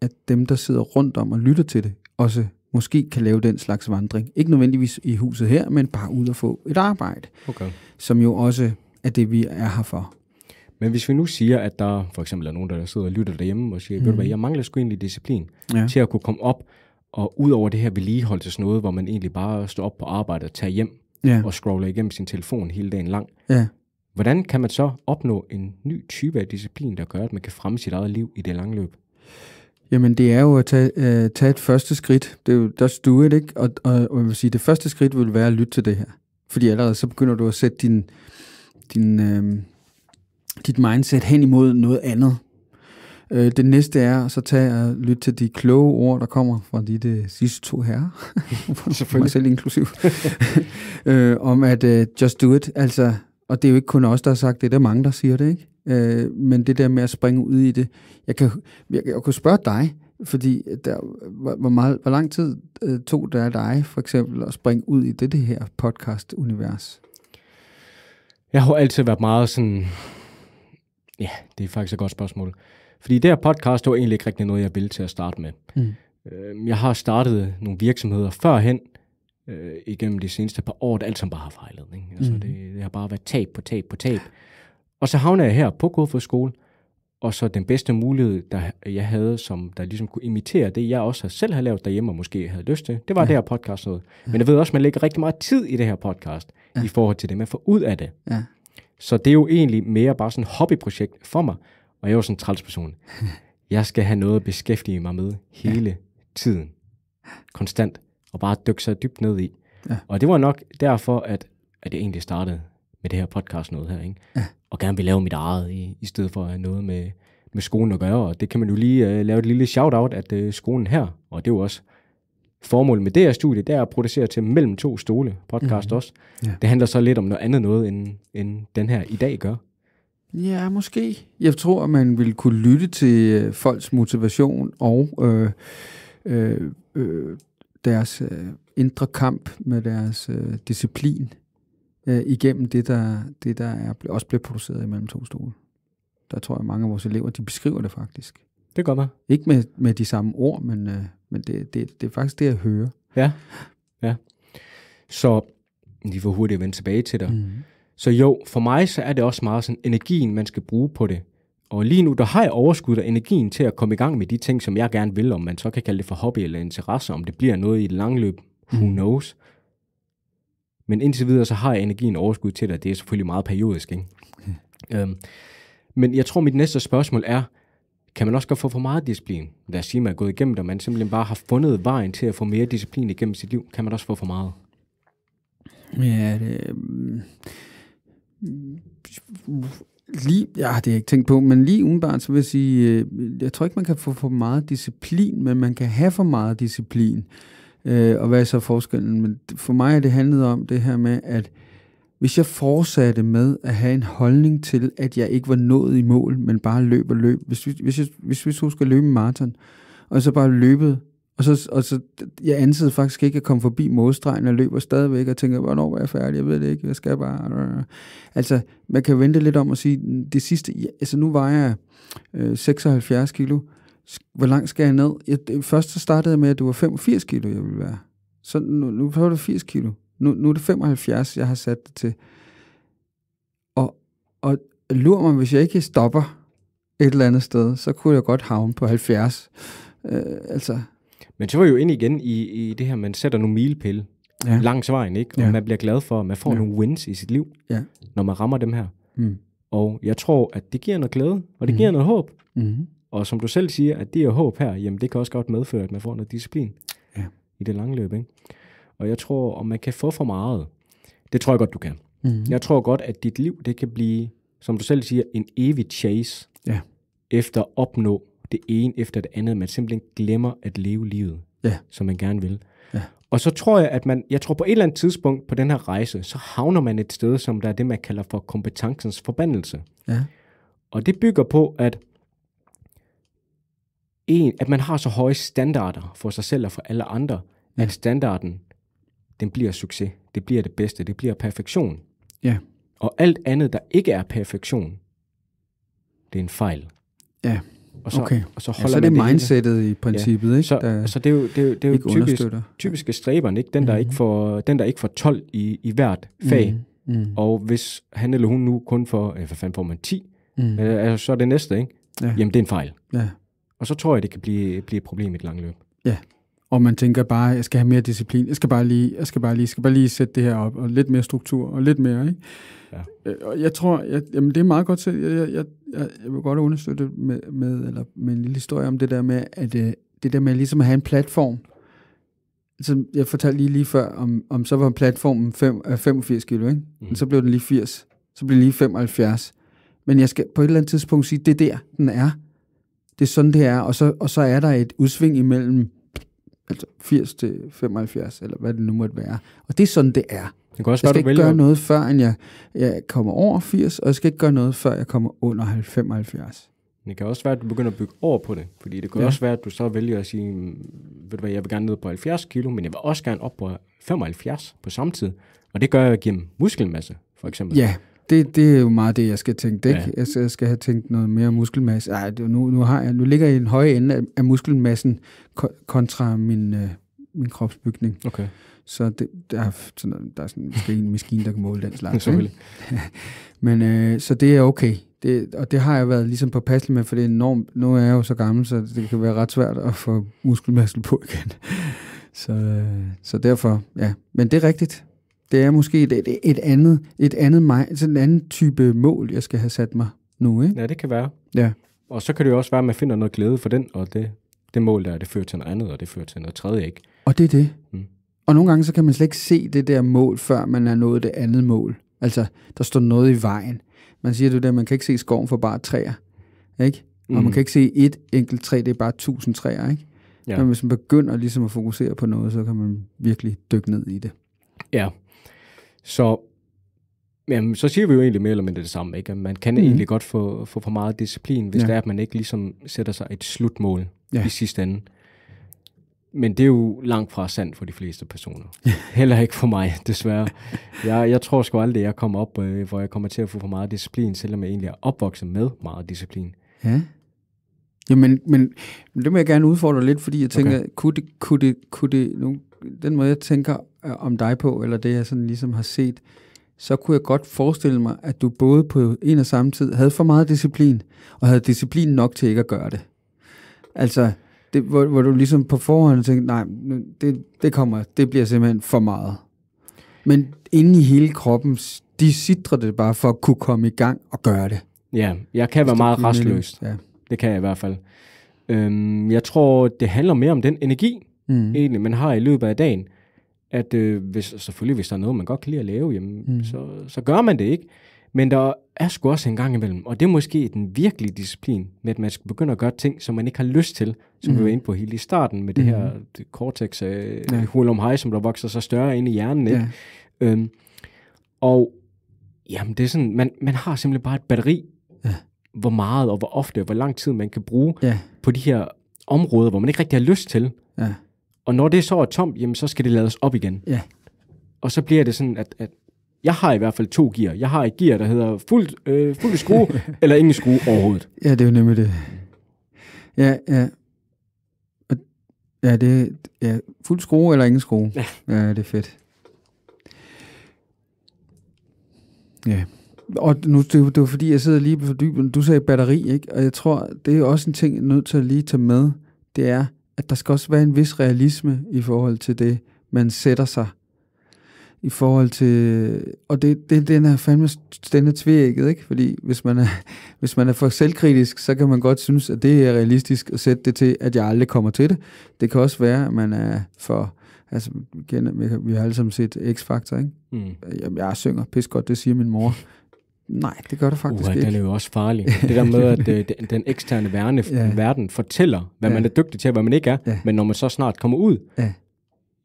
at dem, der sidder rundt om og lytter til det, også måske kan lave den slags vandring. Ikke nødvendigvis i huset her, men bare ud og få et arbejde, som jo også er det, vi er her for. Men hvis vi nu siger, at der for eksempel er nogen, der sidder og lytter derhjemme og siger, ved du hvad, jeg mangler sgu egentlig disciplin til at kunne komme op og ud over det her vedligehold til sådan noget, hvor man egentlig bare står op på arbejde og tager hjem og scroller igennem sin telefon hele dagen lang. Ja. Hvordan kan man så opnå en ny type af disciplin, der gør, at man kan fremme sit eget liv i det lange løb? Jamen, det er jo at tage et første skridt. Det er jo just do it, ikke? Og jeg vil sige, det første skridt vil være at lytte til det her. Fordi allerede så begynder du at sætte dit mindset hen imod noget andet. Det næste er så tage og lytte til de kloge ord, der kommer fra de sidste to herrer, for mig selv inklusiv, om at just do it, altså, og det er jo ikke kun os, der har sagt det, der er mange, der siger det, ikke? Men det der med at springe ud i det, jeg kunne spørge dig, fordi hvor lang tid tog det af dig, for eksempel, at springe ud i det her podcast-univers? Jeg har altid været meget sådan, ja, det er faktisk et godt spørgsmål. Fordi det her podcast var egentlig ikke rigtig noget, jeg ville til at starte med. Jeg har startet nogle virksomheder førhen, igennem de seneste par år, der alt sammen bare har fejlet. Ikke? Altså, det har bare været tab på tab. Og så havner jeg her på Kofoeds-skole, og så den bedste mulighed, jeg havde, som der ligesom kunne imitere det, jeg også selv har lavet derhjemme, og måske havde lyst til, det var det her podcast noget. Men jeg ved også, man lægger rigtig meget tid i det her podcast, i forhold til det, man får ud af det. Ja. Så det er jo egentlig mere bare sådan et hobbyprojekt for mig. Og jeg er jo sådan en trælsperson. Jeg skal have noget at beskæftige mig med hele tiden. Konstant. Og bare dykke sig dybt ned i. Ja. Og det var nok derfor, at jeg egentlig startede med det her podcast noget her. Ikke? Ja. Og gerne vil lave mit eget, i stedet for at have noget med skolen at gøre. Og det kan man jo lige lave et lille shout-out, at skolen her, og det er jo også formålet med det her studie, det er at producere til mellem to stole podcast også. Ja. Det handler så lidt om noget andet noget, end den her i dag gør. Ja, måske. Jeg tror, at man vil kunne lytte til folks motivation og deres indre kamp med deres disciplin igennem det, der er også bliver produceret imellem to stole. Der tror jeg, mange af vores elever, de beskriver det faktisk. Det gør man. Ikke med de samme ord, men det er faktisk det, jeg hører. Ja. Så lige for hurtigt at vende tilbage til dig. Så jo, for mig så er det også meget sådan energien, man skal bruge på det. Og lige nu, der har jeg overskud af energien til at komme i gang med de ting, som jeg gerne vil, om man så kan kalde det for hobby eller interesse, om det bliver noget i et langløb, who knows. Men indtil videre, så har jeg energien overskud til det, det er selvfølgelig meget periodisk, ikke? Men jeg tror, mit næste spørgsmål er, kan man også godt få for meget disciplin? Lad os sige, at man er gået igennem det, og man simpelthen bare har fundet vejen til at få mere disciplin igennem sit liv. Kan man også få for meget? Ja, det har jeg ikke tænkt på, men lige umiddelbart, så vil jeg sige, jeg tror ikke, man kan få for meget disciplin, men man kan have for meget disciplin. Og hvad er så forskellen? Men for mig er det handlet om det her med, at hvis jeg fortsatte med at have en holdning til, at jeg ikke var nået i mål, men bare løb og løb. Hvis vi så skal løbe en maraton, og så bare løbet, og så jeg ansede faktisk ikke at komme forbi målstregen, og løber stadigvæk og tænker, hvornår var jeg færdig? Jeg ved det ikke, jeg skal bare... Altså, man kan vente lidt om at sige, det sidste... Altså, nu vejer jeg 76 kilo. Hvor langt skal jeg ned? Først så startede jeg med, at det var 85 kilo, jeg ville være. Så nu var det 80 kilo. Nu er det 75, jeg har sat det til. Og lurer mig, hvis jeg ikke stopper et eller andet sted, så kunne jeg godt havne på 70. Men så var jo ind igen i det her, man sætter nogle milepæle langs vejen, ikke? Og man bliver glad for, at man får nogle wins i sit liv, når man rammer dem her. Og jeg tror, at det giver noget glæde, og det giver noget håb. Og som du selv siger, at det er håb her, jamen det kan også godt medføre, at man får noget disciplin i det lange løb, ikke? Og jeg tror, om man kan få for meget, det tror jeg godt, du kan. Jeg tror godt, at dit liv, det kan blive, som du selv siger, en evig chase efter at opnå det ene efter det andet. Man simpelthen glemmer at leve livet, som man gerne vil. Og så tror jeg, at på et eller andet tidspunkt på den her rejse, så havner man et sted, som der er det, man kalder for kompetencens forbandelse. Og det bygger på, at man har så høje standarder for sig selv og for alle andre, at standarden, den bliver succes. Det bliver det bedste. Det bliver perfektion. Og alt andet, der ikke er perfektion, det er en fejl. Og så, og så holder så er det mindsetet i princippet, ikke? Så det er jo typiske stræberen, ikke? Den, der ikke får 12 i hvert fag. Og hvis han eller hun nu kun får, hvad fanden får man 10, så er det næste, ikke? Jamen, det er en fejl. Og så tror jeg, det kan blive et problem i et langt løb. Og man tænker bare, jeg skal have mere disciplin, jeg skal bare lige sætte det her op, og lidt mere struktur, og lidt mere, ikke? Og jeg tror, jamen det er meget godt til, jeg vil godt understøtte med en lille historie om det der med, at det der med ligesom at have en platform. Så jeg fortalte lige før, om så var platformen 85 kilo, ikke? Så blev den lige 80, så blev den lige 75. Men jeg skal på et eller andet tidspunkt sige, det er der, den er. Det er sådan, det er, og så er der et udsving imellem 80 til 75, eller hvad det nu måtte være. Og det er sådan, det er. Jeg skal ikke gøre noget, før end jeg kommer over 80, og jeg skal ikke gøre noget, før jeg kommer under 75. Det kan også være, at du begynder at bygge over på det, fordi det kan også være, at du så vælger at sige, ved du hvad, jeg vil gerne ned på 70 kilo, men jeg vil også gerne op på 75 på samme tid. Og det gør jeg gennem muskelmasse, for eksempel. Ja, det er jo meget det, jeg skal tænke. Jeg skal have tænkt noget mere muskelmasse. Nu ligger jeg i en høje ende af muskelmassen kontra min kropsbygning. Okay. Så der er sådan måske en maskine, der kan måle den slags. Men så det er okay. Og det har jeg været ligesom påpasselig med, for det er enormt. Nu er jeg jo så gammel, så det kan være ret svært at få muskelmasse på igen. Så derfor, ja. Men det er rigtigt. Det er måske et andet sådan en anden type mål, jeg skal have sat mig nu, ikke? Ja, det kan være. Ja. Og så kan det jo også være, at man finder noget glæde for den, og det mål der, det fører til noget andet, og det fører til noget tredje, ikke? Og det er det. Og nogle gange, så kan man slet ikke se det der mål, før man er nået det andet mål. Altså, der står noget i vejen. Man siger det der, man kan ikke se skoven for bare træer, ikke? Og man kan ikke se et enkelt træ, det er bare 1000 træer, ikke? Men hvis man begynder ligesom at fokusere på noget, så kan man virkelig dykke ned i det. Ja. Så siger vi jo egentlig mere eller mindre det samme, ikke? Man kan egentlig godt få for meget disciplin, hvis det er, at man ikke ligesom sætter sig et slutmål i sidste ende. Men det er jo langt fra sandt for de fleste personer. Heller ikke for mig, desværre. Jeg tror sgu aldrig, jeg kommer op, hvor jeg kommer til at få for meget disciplin, selvom jeg egentlig er opvokset med meget disciplin. Ja. Ja, men det må jeg gerne udfordre lidt, fordi jeg tænker, kunne det nu, den måde jeg tænker om dig på, eller det jeg sådan ligesom har set, så kunne jeg godt forestille mig, at du både på en og samme tid havde for meget disciplin, og havde disciplin nok til ikke at gøre det. Altså, hvor du ligesom på forhånd tænkte, nej, det bliver simpelthen for meget. Men inde i hele kroppen, de sidder det bare for at kunne komme i gang og gøre det. Ja, jeg kan være meget rastløs. Ja. Det kan jeg i hvert fald. Jeg tror, det handler mere om den energi, egentlig, man har i løbet af dagen. At hvis der er noget, man godt kan lide at lave, jamen, så gør man det ikke. Men der er sgu også en gang imellem, og det er måske den virkelige disciplin, med at man skal begynde at gøre ting, som man ikke har lyst til, som vi var inde på helt i starten, med det her cortex, hurlumhej, som der vokser så større inde i hjernen. Ikke? Ja. Og jamen, det er sådan, man har simpelthen bare et batteri, hvor meget og hvor ofte, og hvor lang tid man kan bruge på de her områder, hvor man ikke rigtig har lyst til. Ja. Og når det så er tomt, jamen, så skal det lades op igen. Ja. Og så bliver det sådan, at jeg har i hvert fald 2 gear. Jeg har et gear, der hedder fuld skrue, eller ingen skrue overhovedet. Ja, det er jo nemlig det. Ja, det er fuld skrue eller ingen skrue. Ja, det er fedt. Ja. Og nu, det var fordi, jeg sidder lige på fordybet. Du sagde batteri, ikke? Og jeg tror, det er også en ting, jeg er nødt til at lige tage med. Det er, at der skal også være en vis realisme i forhold til det, man sætter sig. I forhold til, og den er fandme stændig tvækket, ikke? Fordi hvis man er for selvkritisk, så kan man godt synes, at det er realistisk at sætte det til, at jeg aldrig kommer til det. Det kan også være, at man er for, altså vi har alle sammen set X-Factor, ikke? Jamen, jeg synger pis godt, det siger min mor. Nej, det gør det faktisk ikke. Den er jo også farlig. Det der med, at den eksterne verden fortæller, hvad man er dygtig til, og hvad man ikke er, men når man så snart kommer ud,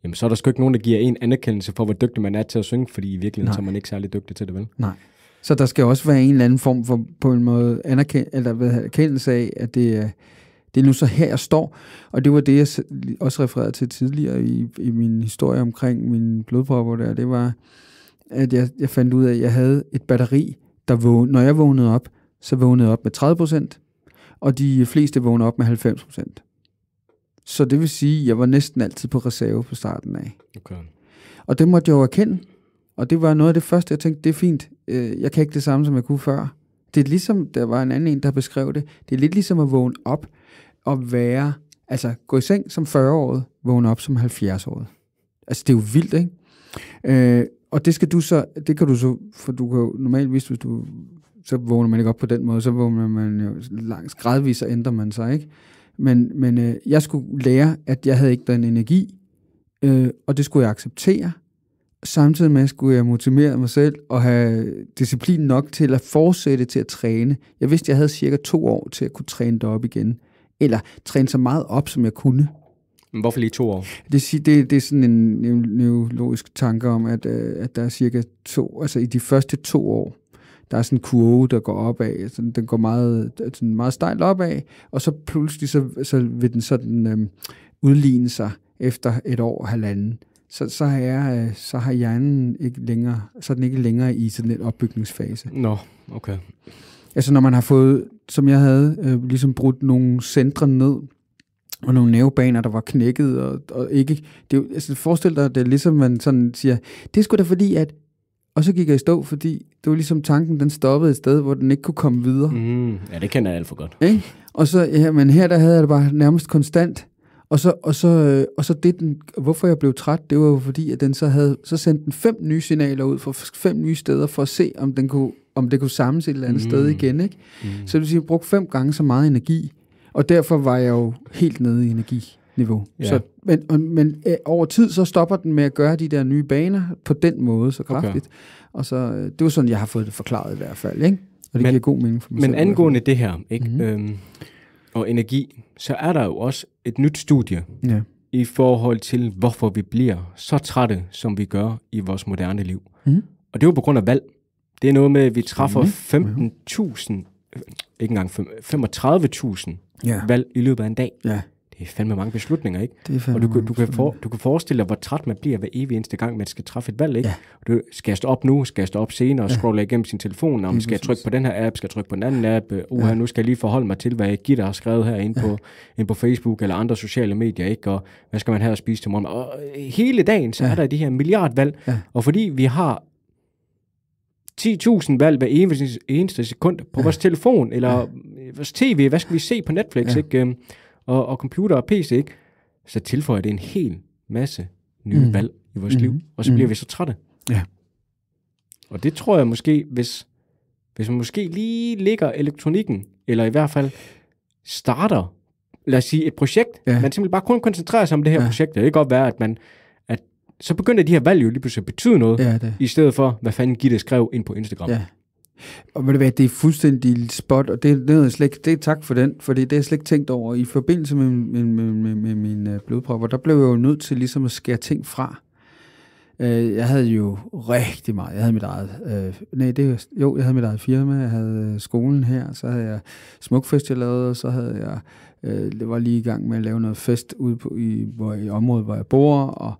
jamen, så er der sgu ikke nogen, der giver en anerkendelse for, hvor dygtig man er til at synge, fordi i virkeligheden så er man ikke særlig dygtig til det, vel? Nej. Så der skal også være en eller anden form for, på en måde, erkendelse af, at det er nu så her, jeg står. Og det var det, jeg også refererede til tidligere i min historie omkring mine blodpropper der. Det var, at jeg fandt ud af, at jeg havde et batteri, der når jeg vågnede op, så vågnede jeg op med 30%, og de fleste vågnede op med 90%. Så det vil sige, at jeg var næsten altid på reserve på starten af. Okay. Og det måtte jeg jo erkende. Og det var noget af det første, jeg tænkte, det er fint. Jeg kan ikke det samme, som jeg kunne før. Det er ligesom, der var en anden der beskrev det. Det er lidt ligesom at vågne op og være, altså gå i seng som 40-årig, vågne op som 70-årig. Altså det er jo vildt, ikke? Og det kan du så, for du kan jo normalt, hvis du, så vågner man ikke op på den måde, så vågner man jo langs gradvis, så ændrer man sig, ikke? Men jeg skulle lære, at jeg havde ikke den energi, og det skulle jeg acceptere. Samtidig med, skulle jeg motivere mig selv og have disciplin nok til at fortsætte til at træne. Jeg vidste, jeg havde cirka 2 år til at kunne træne det op igen. Eller træne så meget op, som jeg kunne. Men hvorfor lige 2 år? Det er sådan en neurologisk tanke om, at der er cirka 2, altså i de første 2 år, der er sådan en kurve, der går opad, sådan, den går meget stejlt opad, og så pludselig så vil den sådan udligne sig efter 1 år og 1,5. Så har hjernen ikke længere, så er den ikke længere i sådan en opbygningsfase. Nå, okay. Altså når man har fået, som jeg havde, ligesom brudt nogle centre ned, og nogle nervebaner, der var knækket, og ikke, altså forestil dig, det er ligesom man sådan siger, det er sgu da fordi, at, og så gik jeg i stå, fordi det var ligesom tanken, den stoppede et sted, hvor den ikke kunne komme videre. Ja, det kender jeg alt for godt. Ikke? Og så, ja, men her der havde jeg det bare nærmest konstant, og så det den, hvorfor jeg blev træt, det var jo fordi, at den så sendte den 5 nye signaler ud fra 5 nye steder, for at se, om det kunne samles et eller andet sted igen, ikke? Så det vil sige, at jeg brugte 5 gange så meget energi, og derfor var jeg jo helt nede i energiniveau. Ja. Så, men over tid, så stopper den med at gøre de der nye baner på den måde, så kraftigt. Okay. Og så, det var sådan, jeg har fået det forklaret i hvert fald, ikke? Og det giver god mening for mig. Men angående det her, ikke? Og energi, så er der jo også et nyt studie i forhold til, hvorfor vi bliver så trætte, som vi gør i vores moderne liv. Og det er jo på grund af valg. Det er noget med, at vi træffer 35.000 valg i løbet af en dag. Ja. Det er fandme mange beslutninger, ikke? Og du kan forestille dig, hvor træt man bliver hver evig eneste gang, man skal træffe et valg, ikke? Ja. Skal jeg stå op nu? Skal jeg stå op senere og scrolle igennem sin telefon? Om skal jeg trykke på den her app? Skal jeg trykke på den anden app? Nu skal jeg lige forholde mig til, hvad Gitte har skrevet her inde på Facebook eller andre sociale medier, ikke? Og hvad skal man have at spise til morgen? Og hele dagen, så er der de her milliardvalg. Ja. Og fordi vi har 10.000 valg hver eneste sekund på vores telefon, eller vores tv, hvad skal vi se på Netflix, ikke? Og computer og PC, ikke? Så tilføjer det en hel masse nye valg i vores liv, og så bliver vi så trætte. Ja. Og det tror jeg måske, hvis man måske lige lægger elektronikken, eller i hvert fald starter, lad os sige, et projekt, man simpelthen bare kun koncentrerer sig om det her projekt. Det kan godt være, at så begynder de her valg jo lige pludselig at betyde noget, i stedet for, hvad fanden Gitte skrev ind på Instagram. Ja. Og ved du hvad, det er fuldstændig spot, og det er tak for den, for det er jeg slet ikke tænkt over. I forbindelse med mine blodpropper, der blev jeg jo nødt til ligesom at skære ting fra. Jeg havde jo rigtig meget. Jeg havde mit eget jeg havde mit eget firma, jeg havde skolen her, så havde jeg smukfest, jeg lavede, og så havde jeg det var lige i gang med at lave noget fest ude i området, hvor jeg bor, og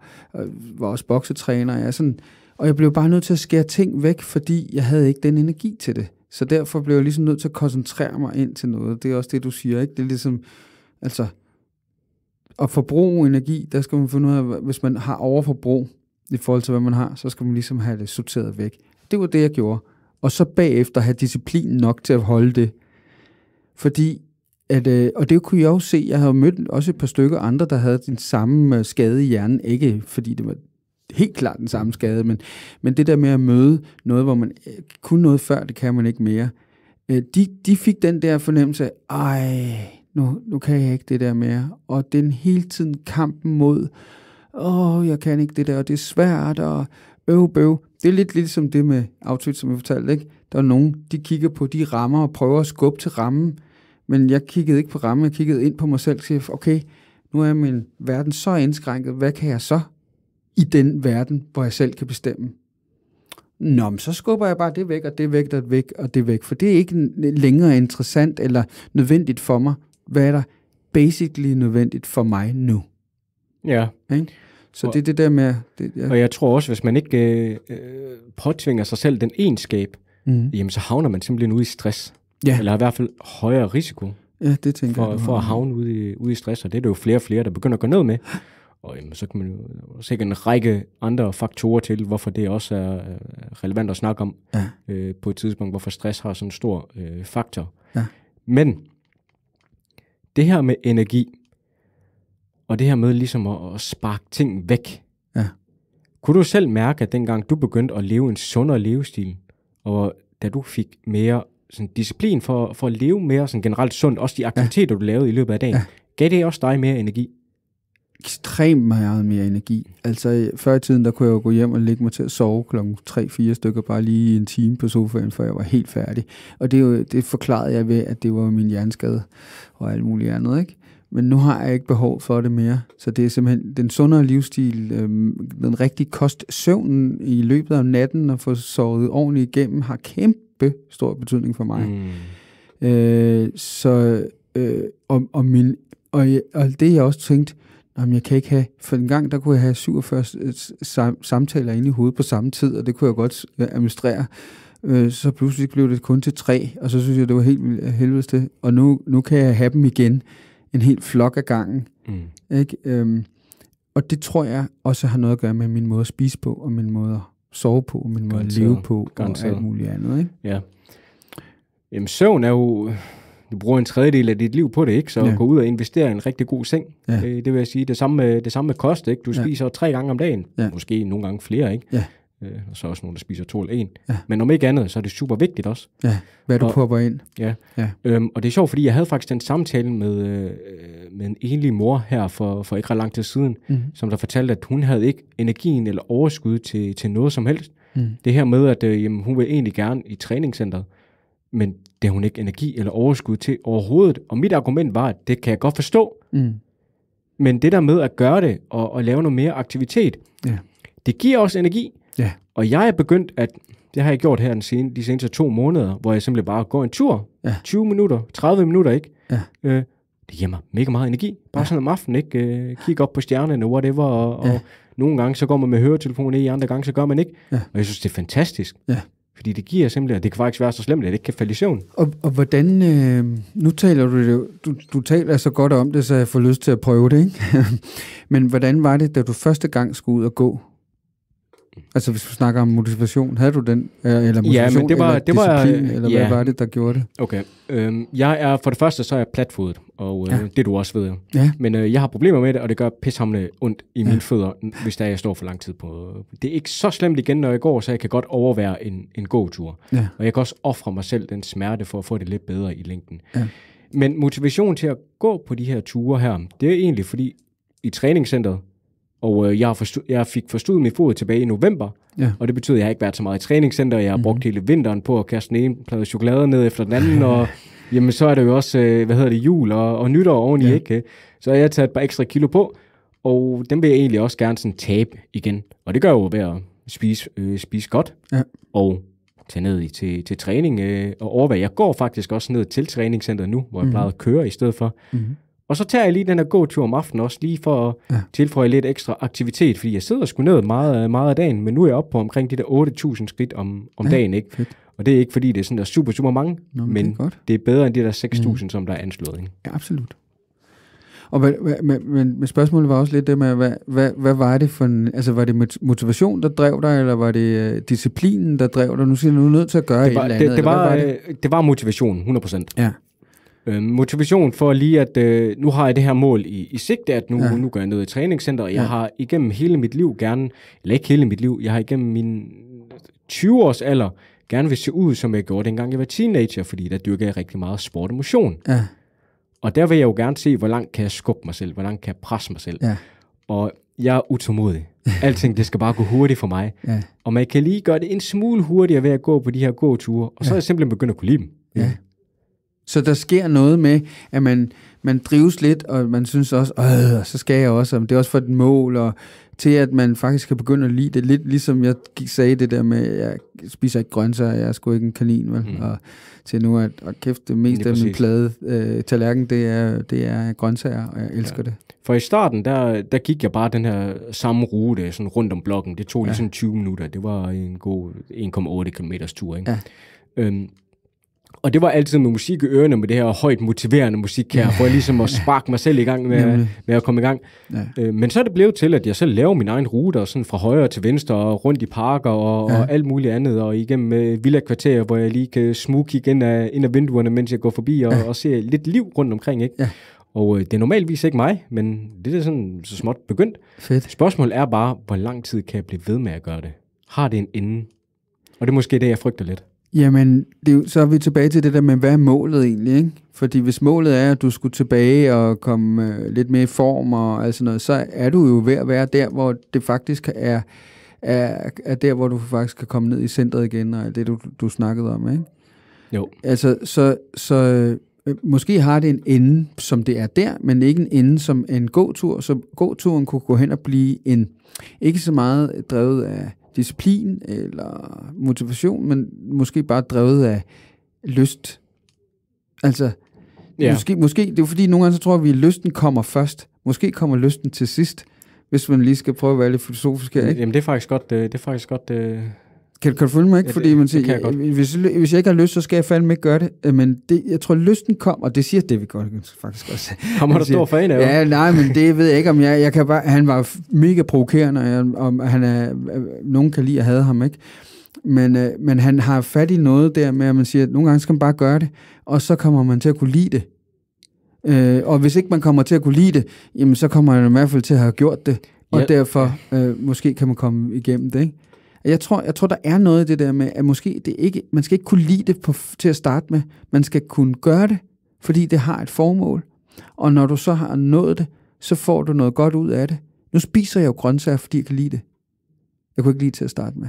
var også boksetræner. Og jeg blev bare nødt til at skære ting væk, fordi jeg havde ikke den energi til det. Så derfor blev jeg ligesom nødt til at koncentrere mig ind til noget. Det er også det, du siger, ikke? Det er ligesom, altså, at forbruge energi, der skal man finde ud af, hvis man har overforbrug i forhold til, hvad man har, så skal man ligesom have det sorteret væk. Det var det, jeg gjorde. Og så bagefter have disciplin nok til at holde det. Fordi, og det kunne jeg jo se, jeg havde mødt også et par stykker andre, der havde den samme skade i hjernen. Ikke fordi det var helt klart den samme skade, men det der med at møde noget, hvor man kunne noget før, det kan man ikke mere. De fik den der fornemmelse af, nu kan jeg ikke det der mere. Og den hele tiden kampen mod, jeg kan ikke det der, og det er svært, og bøv. Det er lidt ligesom det med Outfit, som jeg fortalte, ikke? Der er nogen, de kigger på de rammer og prøver at skubbe til rammen, men jeg kiggede ikke på rammen, jeg kiggede ind på mig selv og siger, okay, nu er min verden så indskrænket, hvad kan jeg så i den verden, hvor jeg selv kan bestemme? Nå, men så skubber jeg bare det væk, og det væk, og væk, og det væk, for det er ikke længere interessant eller nødvendigt for mig. Hvad er der basically nødvendigt for mig nu? Ja. Okay? Så det er det der med... Og jeg tror også, hvis man ikke påtvinger sig selv den egenskab, jamen så havner man simpelthen ude i stress. Ja. Eller i hvert fald højere risiko det tænker jeg, for at havne ude i stress. Og det er det jo flere og flere, der begynder at gå ned med. Og jamen, så kan man jo sikkert en række andre faktorer til, hvorfor det også er relevant at snakke om på et tidspunkt, hvorfor stress har sådan en stor faktor. Ja. Men det her med energi, og det her med ligesom at sparke ting væk. Ja. Kunne du selv mærke, at dengang du begyndte at leve en sundere levestil, og da du fik mere sådan disciplin for at leve mere sådan generelt sundt, også de aktiviteter, du lavede i løbet af dagen, gav det også dig mere energi? Ekstremt meget mere energi. Altså før i tiden, der kunne jeg jo gå hjem og lægge mig til at sove 3-4 stykker, bare lige en time på sofaen, før jeg var helt færdig. Og det forklarede jeg ved, at det var min hjerneskade og alt muligt andet, ikke? Men nu har jeg ikke behov for det mere. Så det er simpelthen den sundere livsstil, den rigtige kost, søvnen i løbet af natten og få sovet ordentligt igennem, har kæmpe stor betydning for mig. Og det jeg også tænkte, jeg kan ikke have, for en gang der kunne jeg have 47 samtaler inde i hovedet på samme tid, og det kunne jeg godt administrere. Så pludselig blev det kun til 3, og så synes jeg, det var helt helvedes det. Og nu kan jeg have dem igen, en hel flok af gangen. Ikke? Og det tror jeg også har noget at gøre med min måde at spise på, og min måde at sove på, og min måde at leve på, og alt muligt andet. Ikke? Ja. Jamen søvn er jo... Du bruger en tredjedel af dit liv på det, ikke? Så gå ud og investere i en rigtig god seng. Ja. Det vil jeg sige. Det samme med kost, ikke? Du spiser 3 gange om dagen. Ja. Måske nogle gange flere, ikke? Ja. Og så også nogen, der spiser 2 eller 1. Ja. Men om ikke andet, så er det super vigtigt også. Ja, hvad du popper ind. Ja. Og det er sjovt, fordi jeg havde faktisk en samtale med en enlig mor her for ikke ret lang tid siden, som der fortalte, at hun havde ikke energien eller overskud til noget som helst. Det her med, at hun vil egentlig gerne i træningscenteret, men det har hun ikke energi eller overskud til overhovedet. Og mit argument var, at det kan jeg godt forstå. Men det der med at gøre det og lave noget mere aktivitet, det giver også energi. Ja. Og jeg er begyndt det har jeg gjort her de seneste 2 måneder, hvor jeg simpelthen bare går en tur. 20 minutter, 30 minutter, ikke? Ja. Det giver mig mega meget energi. Bare sådan om aftenen, ikke? Kigge op på stjernerne, whatever, og nogle gange så går man med høretelefonen i, andre gange så gør man ikke. Ja. Og jeg synes, det er fantastisk. Ja. Fordi det giver simpelthen, det kan faktisk være så slemt, at det ikke kan falde i søvn. Og hvordan, nu taler du taler så godt om det, så jeg får lyst til at prøve det, ikke? Men hvordan var det, da du første gang skulle ud og gå? Altså hvis du snakker om motivation, havde du den? Eller motivation, ja, men det var disciplin, eller hvad var det, der gjorde det? Okay. Jeg er, for det første, så er jeg platfodet, og det du også ved. Ja. Men jeg har problemer med det, og det gør pishamrende ondt i mine fødder, hvis jeg står for lang tid på. Det er ikke så slemt igen, når jeg går, så jeg kan godt overvære en gåtur. Ja. Og jeg kan også ofre mig selv den smerte for at få det lidt bedre i længden. Ja. Men motivation til at gå på de her ture her, det er egentlig fordi i træningscenteret, og jeg fik forstået min fod tilbage i november, og det betyder, at jeg har ikke været så meget i træningscenter. Jeg har brugt hele vinteren på at kaste den ene plade chokolade ned efter den anden, og jamen, så er det jo også, jul og nytår oveni, ikke? Så jeg har taget et par ekstra kilo på, og dem vil jeg egentlig også gerne sådan tabe igen. Og det gør jeg jo ved at spise godt, og tage ned til træning, og overveje. Jeg går faktisk også ned til træningscenteret nu, hvor jeg plejede at køre i stedet for. Og så tager jeg lige den her gåtur om aftenen også, lige for at tilføje lidt ekstra aktivitet, fordi jeg sidder sgu ned meget af dagen, men nu er jeg oppe på omkring de der 8.000 skridt om dagen, ikke? Fedt. Og det er ikke fordi, det er sådan der super mange, men det er bedre end de der 6.000, som der er anslået, ikke? Ja, absolut. Og men spørgsmålet var også lidt det med, hvad var det for en, altså var det motivation, der drev dig, eller var det disciplinen, der drev dig? Nu siger du nødt til at gøre et eller andet. Det var motivation, 100%. Ja. Motivation for lige, at nu har jeg det her mål i sigte, at nu går jeg ned i træningscenter, og jeg har igennem hele mit liv gerne, eller ikke hele mit liv, jeg har igennem min 20-års alder gerne vil se ud, som jeg gjorde dengang jeg var teenager, fordi der dyrker jeg rigtig meget sport og motion. Ja. Og der vil jeg jo gerne se, hvor langt kan jeg skubbe mig selv, hvor langt kan jeg presse mig selv. Ja. Og jeg er utålmodig. Alting, det skal bare gå hurtigt for mig. Ja. Og man kan lige gøre det en smule hurtigere ved at gå på de her gåture, og så er jeg simpelthen begyndt at kunne lide dem. Ja. Så der sker noget med, at man drives lidt, og man synes også, så skal jeg også, det er også for et mål, og til at man faktisk kan begynde at lide det. Lidt ligesom jeg sagde det der med, jeg spiser ikke grøntsager, jeg er sgu ikke en kanin, vel? Og til nu at kæft, det meste af min plade tallerken, det er grøntsager, og jeg elsker det. For i starten, der gik jeg bare den her samme rute, sådan rundt om blokken. Det tog lige sådan 20 minutter. Det var en god 1,8 kilometers tur, ikke? Ja. Og det var altid med musik i ørerne, med det her højt motiverende musik her, for ligesom at sparke mig selv i gang med at komme i gang. Ja. Men så er det blevet til, at jeg selv laver min egen rute, og sådan fra højre til venstre, og rundt i parker, og alt muligt andet, og igennem villa-kvarterer, hvor jeg lige kan smugkigge ind af vinduerne, mens jeg går forbi, og ser lidt liv rundt omkring, ikke? Ja. Og det er normalvis ikke mig, men det er sådan så småt begyndt. Fedt. Spørgsmålet er bare, hvor lang tid kan jeg blive ved med at gøre det? Har det en ende? Og det er måske det, jeg frygter lidt. Jamen, så er vi tilbage til det der med, hvad er målet egentlig, ikke? Fordi hvis målet er, at du skulle tilbage og komme lidt mere i form og alt sådan noget, så er du jo ved at være der, hvor det faktisk er der, hvor du faktisk kan komme ned i centret igen, og alt det, du snakkede om, ikke? Jo. Altså, så måske har det en ende, som det er der, men ikke en ende som en gåtur. Så gåturen kunne gå hen og blive ikke så meget drevet af disciplin eller motivation, men måske bare drevet af lyst. Altså, måske det er fordi, nogle gange så tror vi, at lysten kommer først. Måske kommer lysten til sidst, hvis man lige skal prøve at være lidt filosofisk her, ikke? Jamen, det er faktisk godt. Kan du følge mig, ikke? Fordi man siger, hvis jeg ikke har lyst, så skal jeg fandme ikke gøre det. Men jeg tror, lysten kom, og det siger David Goggins faktisk også. Kommer der stor fan af? Ja, nej, men det ved jeg ikke, om jeg kan bare... Han var mega provokerende, og nogen kan lide at hade ham, ikke? Men han har fat i noget der med, at man siger, at nogle gange skal man bare gøre det, og så kommer man til at kunne lide det. Og hvis ikke man kommer til at kunne lide det, jamen så kommer man i hvert fald til at have gjort det, og derfor måske kan man komme igennem det, ikke? Jeg tror, der er noget i det der med, at måske det ikke, man skal ikke kunne lide det til at starte med. Man skal kunne gøre det, fordi det har et formål. Og når du så har nået det, så får du noget godt ud af det. Nu spiser jeg jo grøntsager, fordi jeg kan lide det. Jeg kunne ikke lide det til at starte med.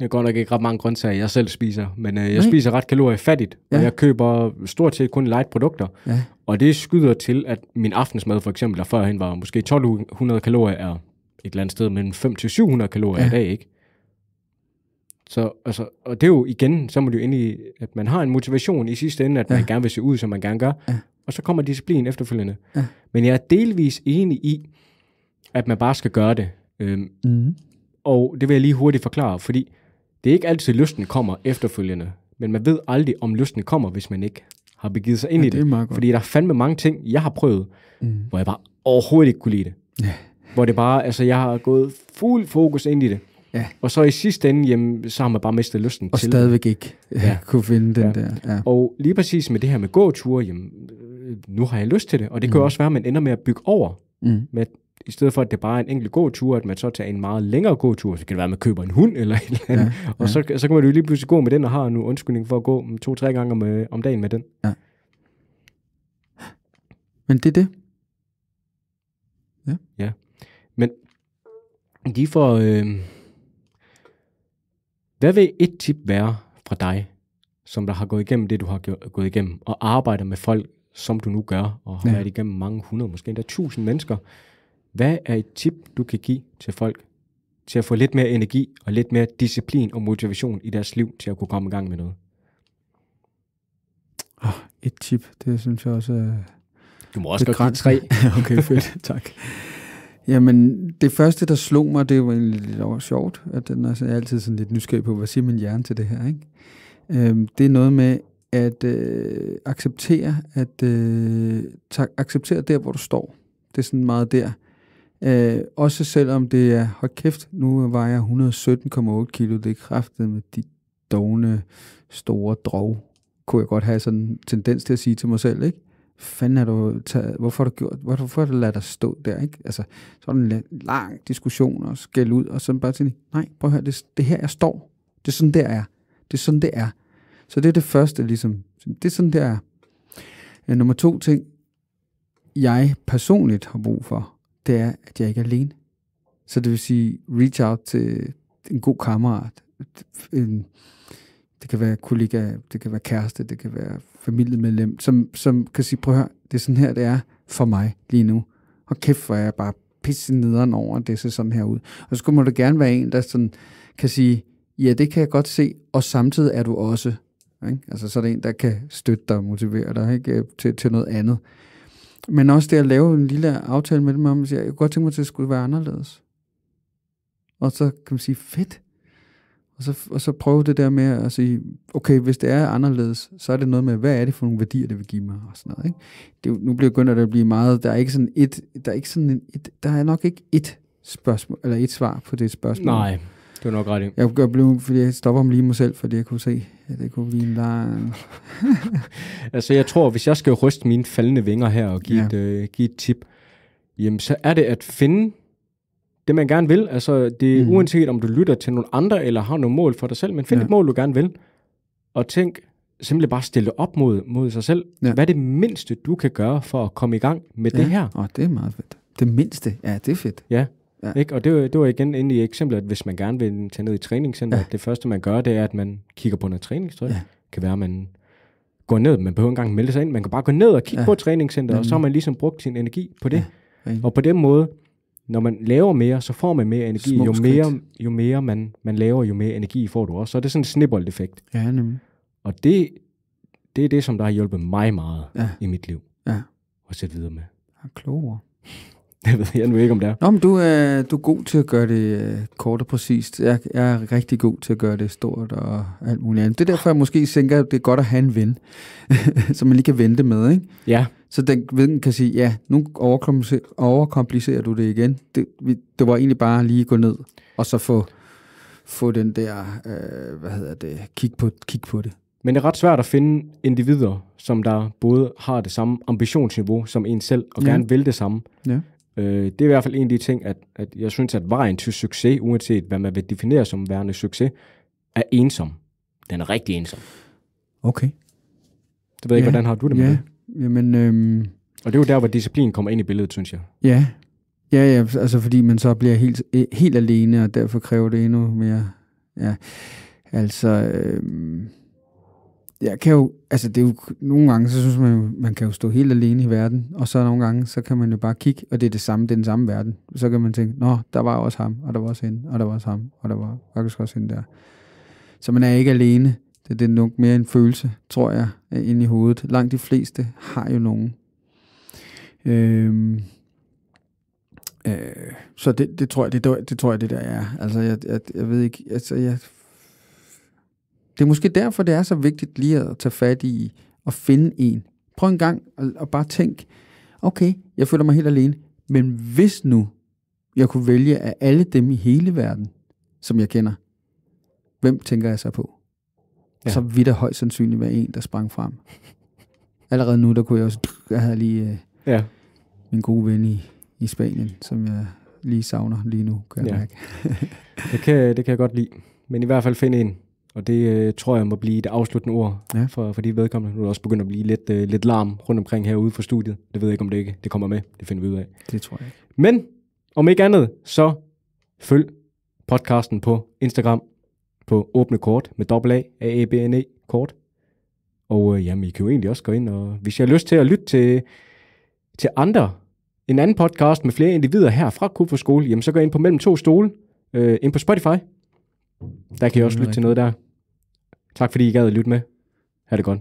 Jeg går nok ikke ret mange grøntsager, jeg selv spiser, men jeg spiser ret kaloriefattigt, og jeg køber stort set kun light produkter. Ja. Og det skyder til, at min aftensmad for eksempel, der førhen var måske 1200 kalorier, er et eller andet sted mellem 500-700 kalorier i dag, ikke? Så, altså, og det er jo igen, så må det jo ind i, at man har en motivation i sidste ende, at man gerne vil se ud, som man gerne gør, og så kommer disciplin efterfølgende. Ja. Men jeg er delvis enig i, at man bare skal gøre det. Og det vil jeg lige hurtigt forklare, fordi det er ikke altid, lysten kommer efterfølgende, men man ved aldrig, om lysten kommer, hvis man ikke har begivet sig ind i det. Fordi der er fandme mange ting, jeg har prøvet, hvor jeg bare overhovedet ikke kunne lide det. Ja. Hvor det bare, altså jeg har gået fuld fokus ind i det. Ja. Og så i sidste ende, jamen, så har man bare mistet lysten og til. Og stadigvæk ikke kunne finde den der. Ja. Og lige præcis med det her med gåture, jamen, nu har jeg lyst til det. Og det kan jo også være, at man ender med at bygge over. Med, i stedet for, at det bare er en enkelt gåtur, at man så tager en meget længere gåtur. Så kan det være, at man køber en hund eller et eller andet. Og så kan man jo lige pludselig gå med den, og har nu undskyldning for at gå 2-3 gange om dagen med den. Ja. Men det er det. Ja. Men lige for... hvad vil et tip være fra dig, som der har gået igennem det, du har gået igennem, og arbejder med folk, som du nu gør, og har været igennem mange 100, måske endda 1000 mennesker. Hvad er et tip, du kan give til folk, til at få lidt mere energi, og lidt mere disciplin og motivation i deres liv, til at kunne komme i gang med noget? Et tip, det synes jeg også... Du må også godt give 3. Okay, fedt, tak. Jamen, det første, der slog mig, det var egentlig lidt sjovt, at den er altid sådan lidt nysgerrig på, hvad siger min hjerne til det her, ikke? Det er noget med at acceptere, acceptere der, hvor du står. Det er sådan meget der. Også selvom det er, hold kæft, nu vejer jeg 117,8 kilo, det er kraftet med de dogne store drog, kunne jeg godt have sådan en tendens til at sige til mig selv, ikke? Fanden er du taget, hvorfor har du ladet dig stå der, ikke? Altså, så er en lang diskussion og skæld ud, og så bare sige, nej, prøv at høre, det her jeg står, det er sådan, det er. Det er sådan, det er. Så det er det første, ligesom. Det er sådan, det er. Nummer 2 ting, jeg personligt har brug for, det er, at jeg ikke er alene. Så det vil sige, reach out til en god kammerat. Det kan være kollega, det kan være kæreste, det kan være familiemedlem, som kan sige, prøv at høre, det er sådan her, det er for mig lige nu. Og kæft, hvor er jeg bare pisse nederen over, det ser sådan her ud. Og så må det gerne være en, der sådan kan sige, ja, det kan jeg godt se, og samtidig er du også, ikke? Altså så er det en, der kan støtte dig og motivere dig, ikke? Til noget andet. Men også det at lave en lille aftale med dem om, at jeg kunne godt tænke mig til, at det skulle være anderledes. Og så kan man sige, fedt. Og så prøve det der med at sige, okay, hvis det er anderledes, så er det noget med, hvad er det for nogle værdier, det vil give mig, og sådan noget, ikke? Nu begynder det at blive meget, der er nok ikke et spørgsmål, eller et svar på det spørgsmål. Nej, det er nok ret i. Jeg blev, fordi jeg stopper om lige mig selv, fordi jeg kunne se, at det kunne blive en lang... Altså, jeg tror, hvis jeg skal ryste mine faldende vinger her og give et tip, jamen, så er det at finde det, man gerne vil. Altså, det er uanset, om du lytter til nogle andre, eller har nogle mål for dig selv, men find et mål, du gerne vil. Og tænk, simpelthen bare stille op mod sig selv. Ja. Hvad er det mindste, du kan gøre for at komme i gang med det her? Det er meget fedt. Det mindste, ja, det er fedt. Ja. Ikke? Og det var igen inde i eksemplet, at hvis man gerne vil tage ned i træningscenter, det første, man gør, det er, at man kigger på noget træningstøj. Det kan være, at man går ned, man behøver ikke engang melde sig ind, man kan bare gå ned og kigge på træningscenter, og så har man ligesom brugt sin energi på det. Og på den måde, når man laver mere, så får man mere energi. Jo mere man laver, jo mere energi får du også. Så er det sådan en snibbold-effekt. Ja, nemlig. Og det er det, som der har hjulpet mig meget i mit liv. Ja. At sætte videre med. Ja, klogere. Det ved jeg nu ikke, om det er. Nå, men du er god til at gøre det kort og præcist. Jeg er rigtig god til at gøre det stort og alt muligt andet. Det er derfor, jeg måske tænker, at det er godt at have en ven, som man lige kan vente med, ikke? Ja. Så den ven kan sige, ja, nu overkomplicerer du det igen. Det var egentlig bare lige gå ned, og så få den der, kig på det. Men det er ret svært at finde individer, som der både har det samme ambitionsniveau som en selv, og gerne vil det samme. Ja. Det er i hvert fald en af de ting, at jeg synes, at vejen til succes, uanset hvad man vil definere som værende succes, er ensom. Den er rigtig ensom. Okay. Det ved jeg ikke, hvordan har du det med det? Jamen, og det er jo der, hvor disciplin kommer ind i billedet, synes jeg. Ja, altså fordi man så bliver helt alene, og derfor kræver det endnu mere. Ja, altså... Jeg kan jo, altså det er jo, nogle gange, så synes man kan jo stå helt alene i verden, og så nogle gange, så kan man jo bare kigge, og det er den samme verden. Så kan man tænke, nå, der var også ham, og der var også hende, og der var også ham, og der var faktisk også hende der. Så man er ikke alene. Det er nok mere en følelse, tror jeg, inde i hovedet. Langt de fleste har jo nogen. Så det tror jeg, det der er. Altså, jeg ved ikke, altså, det er måske derfor, det er så vigtigt lige at tage fat i og finde en. Prøv en gang og bare tænk, okay, jeg føler mig helt alene, men hvis nu jeg kunne vælge af alle dem i hele verden, som jeg kender, hvem tænker jeg så på? Ja. Så vil der højst sandsynligt være en, der sprang frem. Allerede nu, der kunne jeg også... Jeg havde lige min gode ven i Spanien, som jeg lige savner lige nu, kan jeg mærke. det kan jeg godt lide. Men i hvert fald finde en. Og det tror jeg må blive det afsluttende ord for de vedkommende. Nu er der også begyndt at blive lidt larm rundt omkring herude for studiet. Det ved jeg ikke, om det kommer med. Det finder vi ud af. Det tror jeg ikke. Men om ikke andet, så følg podcasten på Instagram på åbne kort med AABNE kort. Og jamen, I kan jo egentlig også gå ind, og hvis I har lyst til at lytte til en anden podcast med flere individer her fra Kofoeds Skole, jamen så gå ind på Mellem To Stole, ind på Spotify. Der kan I også lytte til noget der. Tak fordi I gad at lytte med. Ha' det godt.